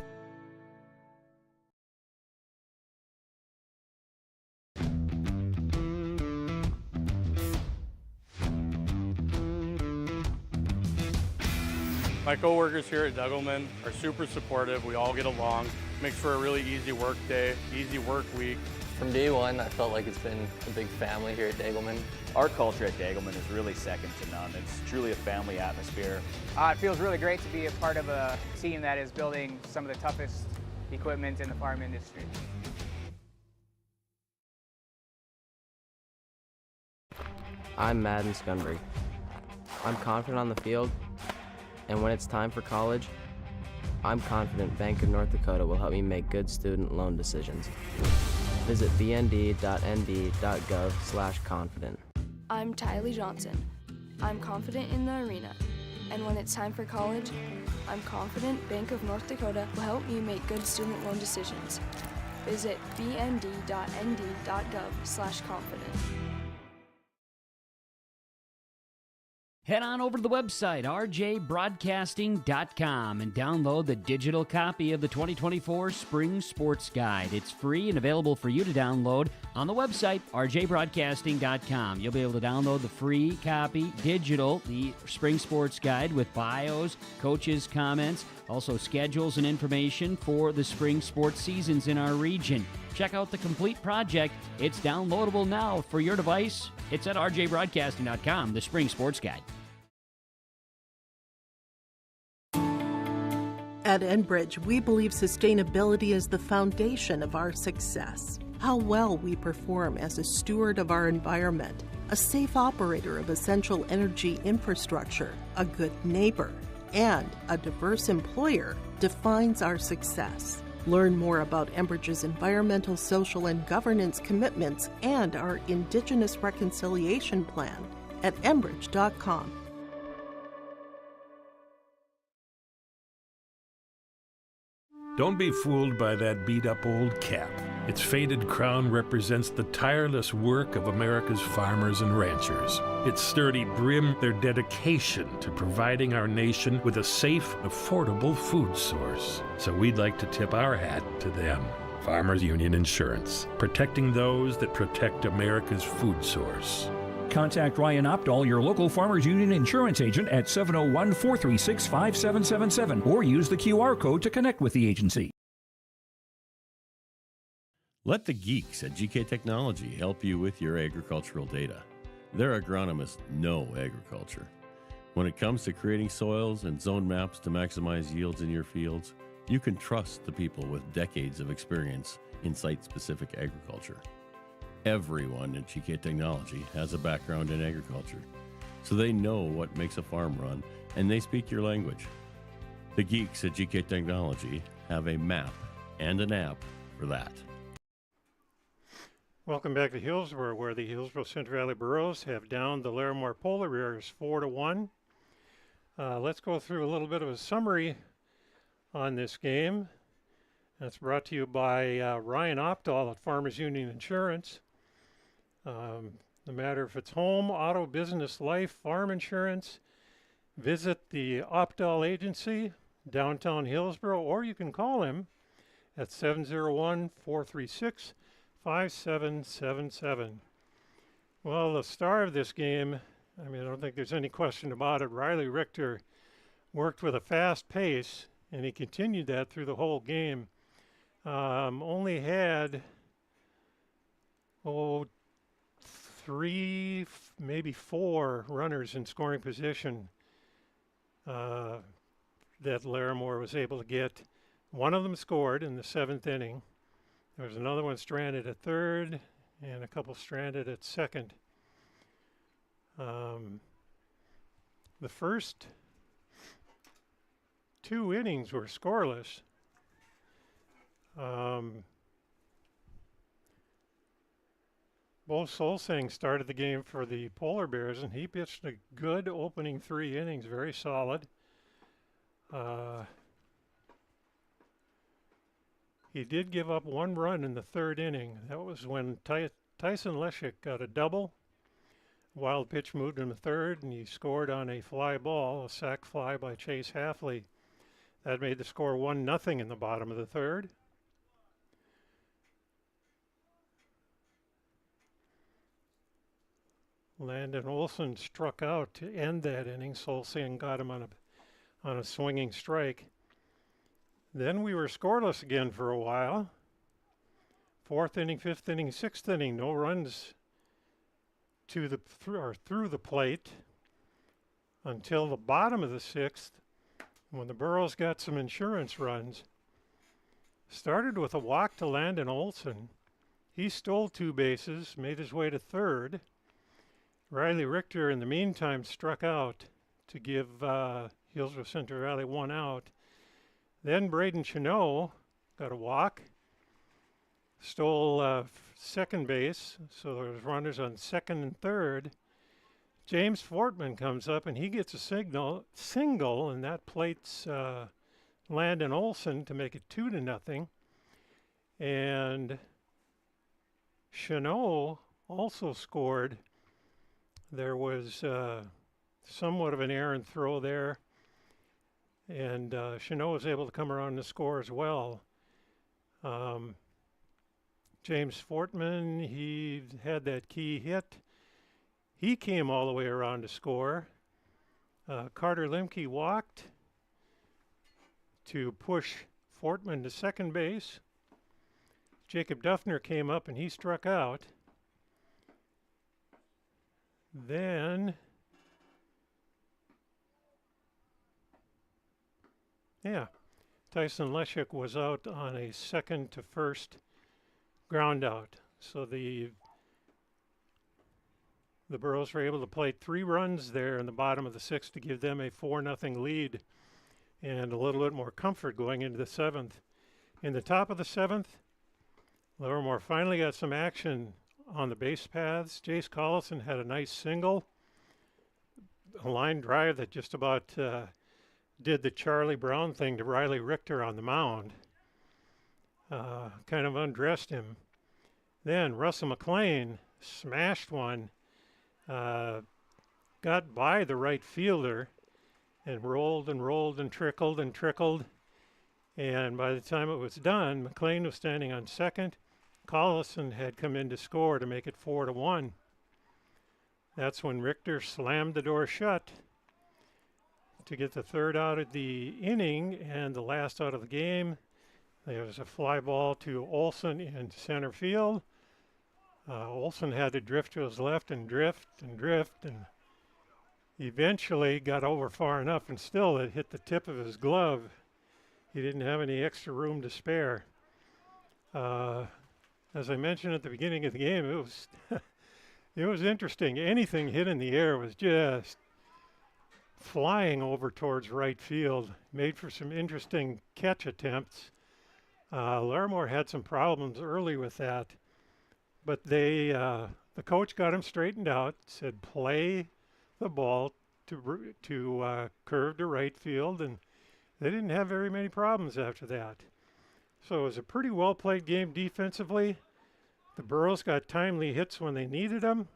My coworkers here at Degelman are super supportive. We all get along. Makes for a really easy work day, easy work week. From day one, I felt like it's been a big family here at Degelman. Our culture at Degelman is really second to none. It's truly a family atmosphere. It feels really great to be a part of a team that is building some of the toughest equipment in the farm industry. I'm Madden Scunberg. I'm confident on the field, and when it's time for college, I'm confident Bank of North Dakota will help me make good student loan decisions. Visit bnd.nd.gov/confident. I'm Tylee Johnson. I'm confident in the arena, and when it's time for college, I'm confident Bank of North Dakota will help me make good student loan decisions. Visit bnd.nd.gov/confident. Head on over to the website, rjbroadcasting.com, and download the digital copy of the 2024 Spring Sports Guide. It's free and available for you to download on the website, rjbroadcasting.com. You'll be able to download the free copy, digital, the Spring Sports Guide with bios, coaches' comments, also schedules and information for the spring sports seasons in our region. Check out the complete project. It's downloadable now for your device. It's at rjbroadcasting.com, the Spring Sports Guide. At Enbridge, we believe sustainability is the foundation of our success. How well we perform as a steward of our environment, a safe operator of essential energy infrastructure, a good neighbor, and a diverse employer defines our success. Learn more about Enbridge's environmental, social, and governance commitments and our Indigenous Reconciliation Plan at enbridge.com. Don't be fooled by that beat-up old cap. Its faded crown represents the tireless work of America's farmers and ranchers. Its sturdy brim, their dedication to providing our nation with a safe, affordable food source. So we'd like to tip our hat to them. Farmers Union Insurance, protecting those that protect America's food source. Contact Ryan Opdahl, your local Farmers Union insurance agent, at 701-436-5777 or use the QR code to connect with the agency. Let the geeks at GK Technology help you with your agricultural data. Their agronomists know agriculture. When it comes to creating soils and zone maps to maximize yields in your fields, you can trust the people with decades of experience in site-specific agriculture. Everyone at GK Technology has a background in agriculture, so they know what makes a farm run, and they speak your language. The geeks at GK Technology have a map and an app for that. Welcome back to Hillsboro, where the Hillsboro-Central Valley Burros have downed the Larimore Polar Bears 4-1. Let's go through a little bit of a summary on this game. That's brought to you by Ryan Opdahl at Farmers Union Insurance. No matter if it's home, auto, business, life, farm insurance, visit the Opdahl Agency, downtown Hillsboro, or you can call him at 701-436-5777. Well, the star of this game, I don't think there's any question about it. Riley Richter worked with a fast pace, and he continued that through the whole game. Only had, three, maybe four runners in scoring position that Larimore was able to get. One of them scored in the 7th inning. There was another one stranded at third and a couple stranded at second. The first 2 innings were scoreless. Bo Solsing started the game for the Polar Bears, and he pitched a good opening 3 innings, very solid. He did give up 1 run in the 3rd inning. That was when Tyson Leshik got a double. Wild pitch moved in the 3rd, and he scored on a fly ball, a sac fly by Chase Halfley. That made the score 1-0 in the bottom of the 3rd. Landon Olson struck out to end that inning. Solsing got him on a swinging strike. Then we were scoreless again for a while. 4th inning, 5th inning, 6th inning, no runs through the plate until the bottom of the 6th, when the Burros got some insurance runs. Started with a walk to Landon Olson. He stole 2 bases, made his way to 3rd. Riley Richter, in the meantime, struck out to give Hillsboro-Central Valley 1 out. Then Braden Chenot got a walk, stole second base, so there was runners on 2nd and 3rd. James Fortman comes up, and he gets a single, and that plates Landon Olson to make it 2-0. And Chenot also scored. There was somewhat of an errant throw there. And Chanot was able to come around and score as well. James Fortman, he had that key hit. He came all the way around to score. Carter Limke walked to push Fortman to second base. Jacob Duffner came up and he struck out. Then, Tyson Leshek was out on a second to first ground out. So the Burros were able to play 3 runs there in the bottom of the 6th to give them a 4-0 lead and a little bit more comfort going into the 7th. In the top of the 7th, Larimore finally got some action on the base paths. Jace Collison had a nice single, a line drive that just about did the Charlie Brown thing to Riley Richter on the mound. Kind of undressed him. Then Russell McLean smashed one, got by the right fielder, and rolled and rolled and trickled and trickled. And by the time it was done, McLean was standing on second. Collison had come in to score to make it 4-1. That's when Richter slammed the door shut to get the 3rd out of the inning and the last out of the game. There was a fly ball to Olson in center field. Olson had to drift to his left and drift and drift, and eventually got over far enough, and still it hit the tip of his glove. He didn't have any extra room to spare. As I mentioned at the beginning of the game, it was it was interesting. Anything hit in the air was just flying over towards right field. Made for some interesting catch attempts. Larimore had some problems early with that, but the coach got him straightened out, said play the ball to curve to right field, and they didn't have very many problems after that. So it was a pretty well played game defensively. The Burros got timely hits when they needed them,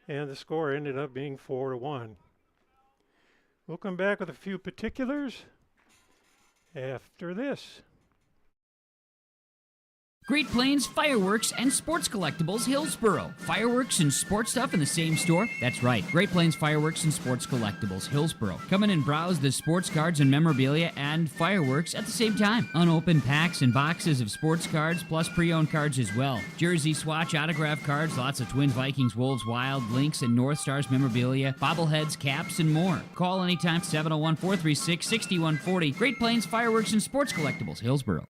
and the score ended up being 4-1. We'll come back with a few particulars after this. Great Plains Fireworks and Sports Collectibles, Hillsboro. Fireworks and sports stuff in the same store? That's right. Great Plains Fireworks and Sports Collectibles, Hillsboro. Come in and browse the sports cards and memorabilia and fireworks at the same time. Unopened packs and boxes of sports cards, plus pre-owned cards as well. Jersey swatch, autograph cards, lots of Twins, Vikings, Wolves, Wild, Lynx, and North Stars memorabilia, bobbleheads, caps, and more. Call anytime, 701-436-6140. Great Plains Fireworks and Sports Collectibles, Hillsboro.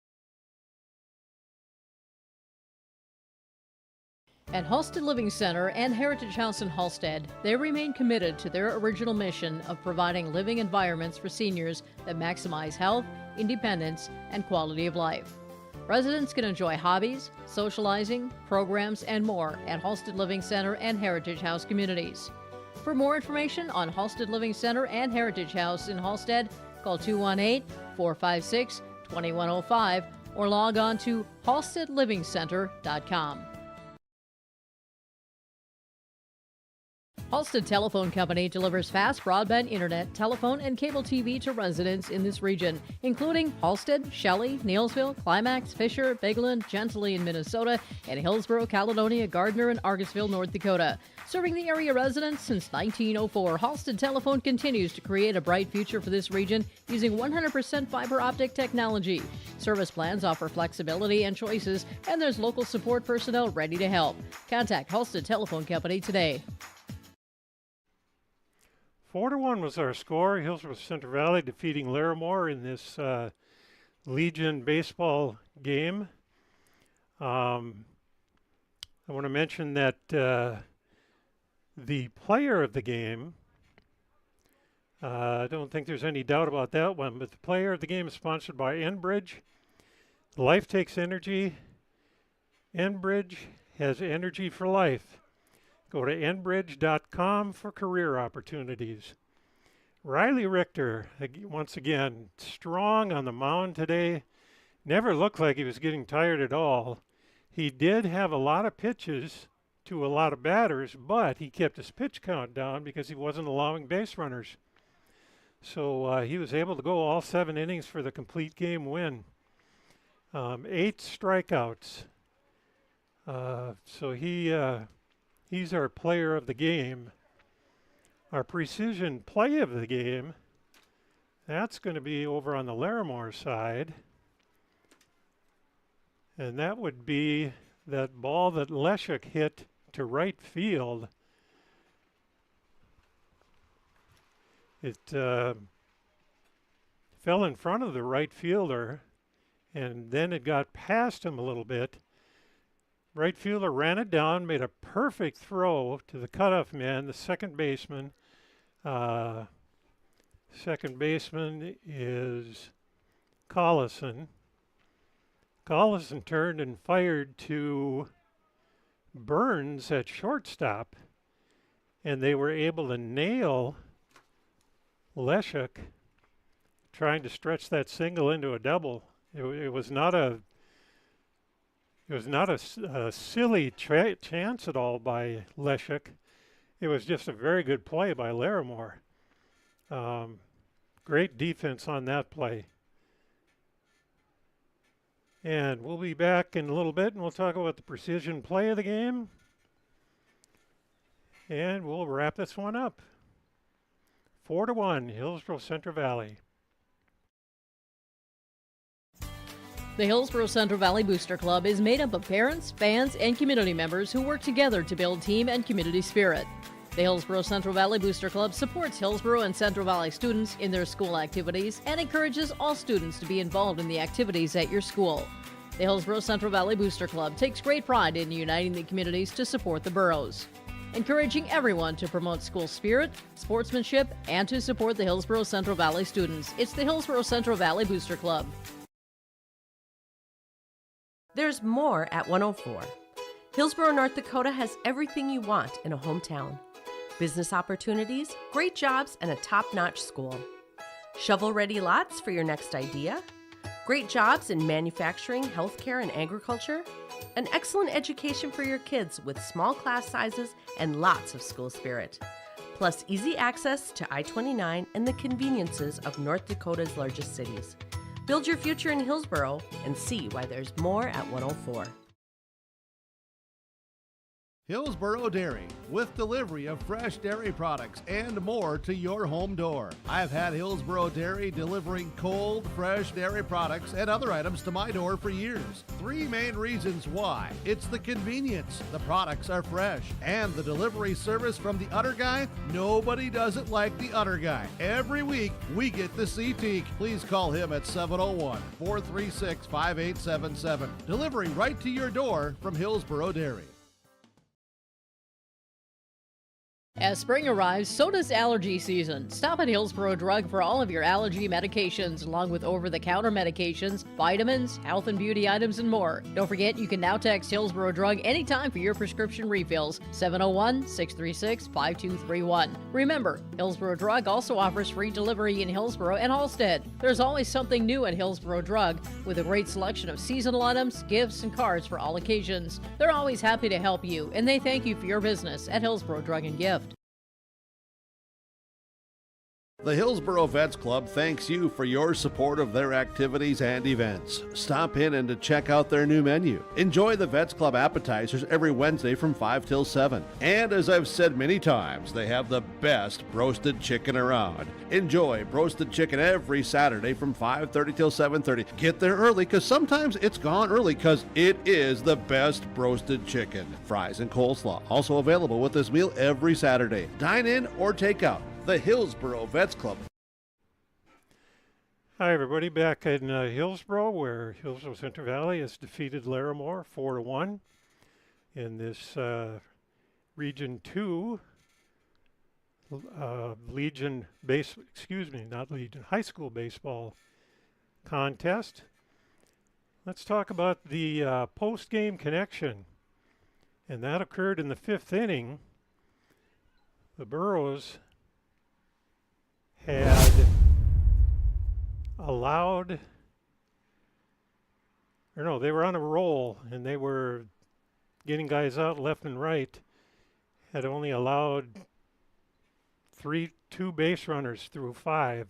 At Halstead Living Center and Heritage House in Halstead, they remain committed to their original mission of providing living environments for seniors that maximize health, independence, and quality of life. Residents can enjoy hobbies, socializing, programs, and more at Halstead Living Center and Heritage House communities. For more information on Halstead Living Center and Heritage House in Halstead, call 218-456-2105 or log on to halsteadlivingcenter.com. Halstead Telephone Company delivers fast broadband internet, telephone, and cable TV to residents in this region, including Halstead, Shelley, Neilsville, Climax, Fisher, Bigland, Gentilly in Minnesota, and Hillsboro, Caledonia, Gardner, and Argosville, North Dakota. Serving the area residents since 1904, Halstead Telephone continues to create a bright future for this region using 100% fiber optic technology. Service plans offer flexibility and choices, and there's local support personnel ready to help. Contact Halstead Telephone Company today. 4-1 was our score. Hillsboro-Central Valley defeating Larimore in this Legion baseball game. I want to mention that the player of the game, I don't think there's any doubt about that one, but the player of the game is sponsored by Enbridge. Life takes energy. Enbridge has energy for life. Go to enbridge.com for career opportunities. Riley Richter, once again, strong on the mound today. Never looked like he was getting tired at all. He did have a lot of pitches to a lot of batters, but he kept his pitch count down because he wasn't allowing base runners. So he was able to go all 7 innings for the complete game win. 8 strikeouts. So he's our player of the game. Our precision play of the game, that's going to be over on the Larimore side. And that would be that ball that Leshuk hit to right field. It fell in front of the right fielder, and then it got past him a little bit. Right fielder ran it down, made a perfect throw to the cutoff man, the second baseman. Second baseman is Collison. Collison turned and fired to Burns at shortstop, and they were able to nail Leshuk trying to stretch that single into a double. It was not a silly chance at all by Leshuk. It was just a very good play by Larimore. Great defense on that play. And we'll be back in a little bit, and we'll talk about the precision play of the game. And we'll wrap this one up. 4-1, Hillsboro-Central Valley. The Hillsboro-Central Valley Booster Club is made up of parents, fans, and community members who work together to build team and community spirit. The Hillsboro-Central Valley Booster Club supports Hillsboro and Central Valley students in their school activities and encourages all students to be involved in the activities at your school. The Hillsboro-Central Valley Booster Club takes great pride in uniting the communities to support the boroughs, encouraging everyone to promote school spirit, sportsmanship, and to support the Hillsboro-Central Valley students. It's the Hillsboro-Central Valley Booster Club. There's more at 104. Hillsboro, North Dakota has everything you want in a hometown. Business opportunities, great jobs, and a top-notch school. Shovel-ready lots for your next idea. Great jobs in manufacturing, healthcare, and agriculture. An excellent education for your kids with small class sizes and lots of school spirit. Plus easy access to I-29 and the conveniences of North Dakota's largest cities. Build your future in Hillsboro and see why there's more at 104. Hillsboro Dairy, with delivery of fresh dairy products and more to your home door. I've had Hillsboro Dairy delivering cold, fresh dairy products and other items to my door for years. 3 main reasons why. It's the convenience, the products are fresh, and the delivery service from the Udder Guy. Nobody does it like the Udder Guy. Every week, we get the CT. Please call him at 701-436-5877. Delivery right to your door from Hillsboro Dairy. As spring arrives, so does allergy season. Stop at Hillsboro Drug for all of your allergy medications, along with over-the-counter medications, vitamins, health and beauty items, and more. Don't forget, you can now text Hillsboro Drug anytime for your prescription refills, 701-636-5231. Remember, Hillsboro Drug also offers free delivery in Hillsboro and Halstead. There's always something new at Hillsboro Drug, with a great selection of seasonal items, gifts, and cards for all occasions. They're always happy to help you, and they thank you for your business at Hillsboro Drug and Gift. The Hillsboro Vets Club thanks you for your support of their activities and events. Stop in and to check out their new menu. Enjoy the Vets Club appetizers every Wednesday from 5 till 7. And as I've said many times, they have the best roasted chicken around. Enjoy roasted chicken every Saturday from 5:30 till 7:30. Get there early because sometimes it's gone early because it is the best roasted chicken. Fries and coleslaw also available with this meal every Saturday. Dine in or take out. The Hillsboro Vets Club. Hi, everybody. Back in Hillsboro, where Hillsboro-Central Valley has defeated Larimore 4-1 in this Region 2 high school baseball contest. Let's talk about the post-game connection. And that occurred in the 5th inning. The Burros had they were on a roll, and they were getting guys out left and right, had only allowed two base runners through 5.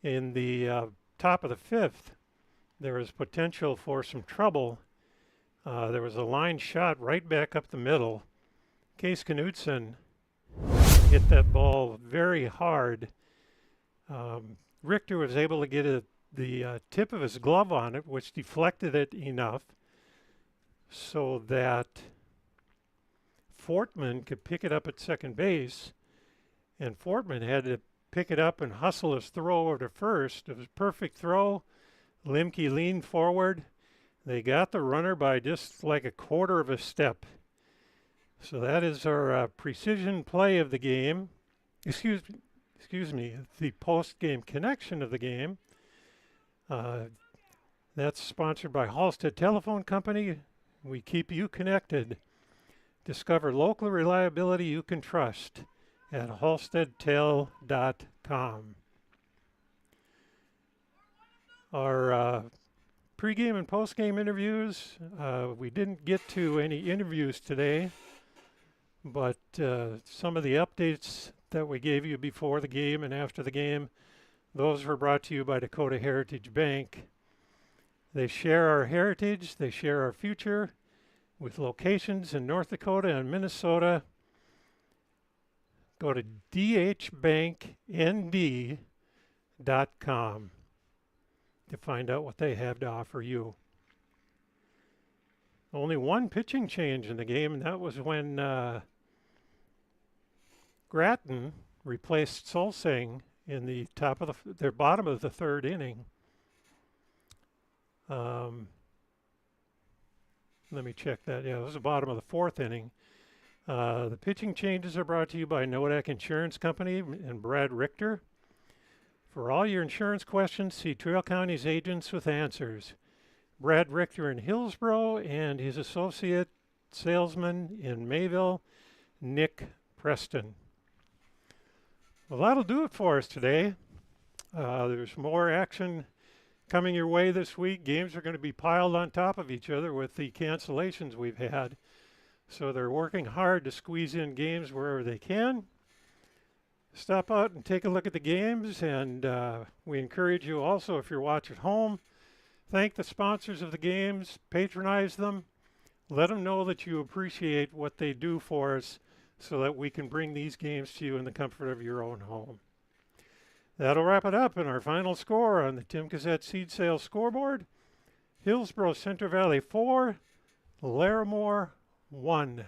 In the top of the 5th, there was potential for some trouble. There was a line shot right back up the middle. Case Knudsen hit that ball very hard. Richter was able to get the tip of his glove on it, which deflected it enough so that Fortman could pick it up at second base, and Fortman had to pick it up and hustle his throw over to first. It was a perfect throw. Limke leaned forward. They got the runner by just like a quarter of a step. So that is our precision play of the game. Excuse me, the post-game connection of the game. That's sponsored by Halstead Telephone Company. We keep you connected. Discover local reliability you can trust at halsteadtel.com. Our pregame and postgame interviews, we didn't get to any interviews today, but some of the updates that we gave you before the game and after the game, those were brought to you by Dakota Heritage Bank. They share our heritage, they share our future with locations in North Dakota and Minnesota. Go to dhbanknd.com to find out what they have to offer you. Only one pitching change in the game, and that was when Grattan replaced Solsing in the bottom of the 3rd inning. Let me check that. Yeah, it was the bottom of the 4th inning. The pitching changes are brought to you by Nodak Insurance Company and Brad Richter. For all your insurance questions, see Trail County's agents with answers. Brad Richter in Hillsboro and his associate salesman in Mayville, Nick Preston. Well, that'll do it for us today. There's more action coming your way this week. Games are going to be piled on top of each other with the cancellations we've had. So they're working hard to squeeze in games wherever they can. Stop out and take a look at the games, and we encourage you also, if you're watching at home, thank the sponsors of the games, patronize them, let them know that you appreciate what they do for us so that we can bring these games to you in the comfort of your own home. That'll wrap it up in our final score on the Tim Cassette Seed Sales scoreboard. Hillsboro Central Valley 4, Larimore 1.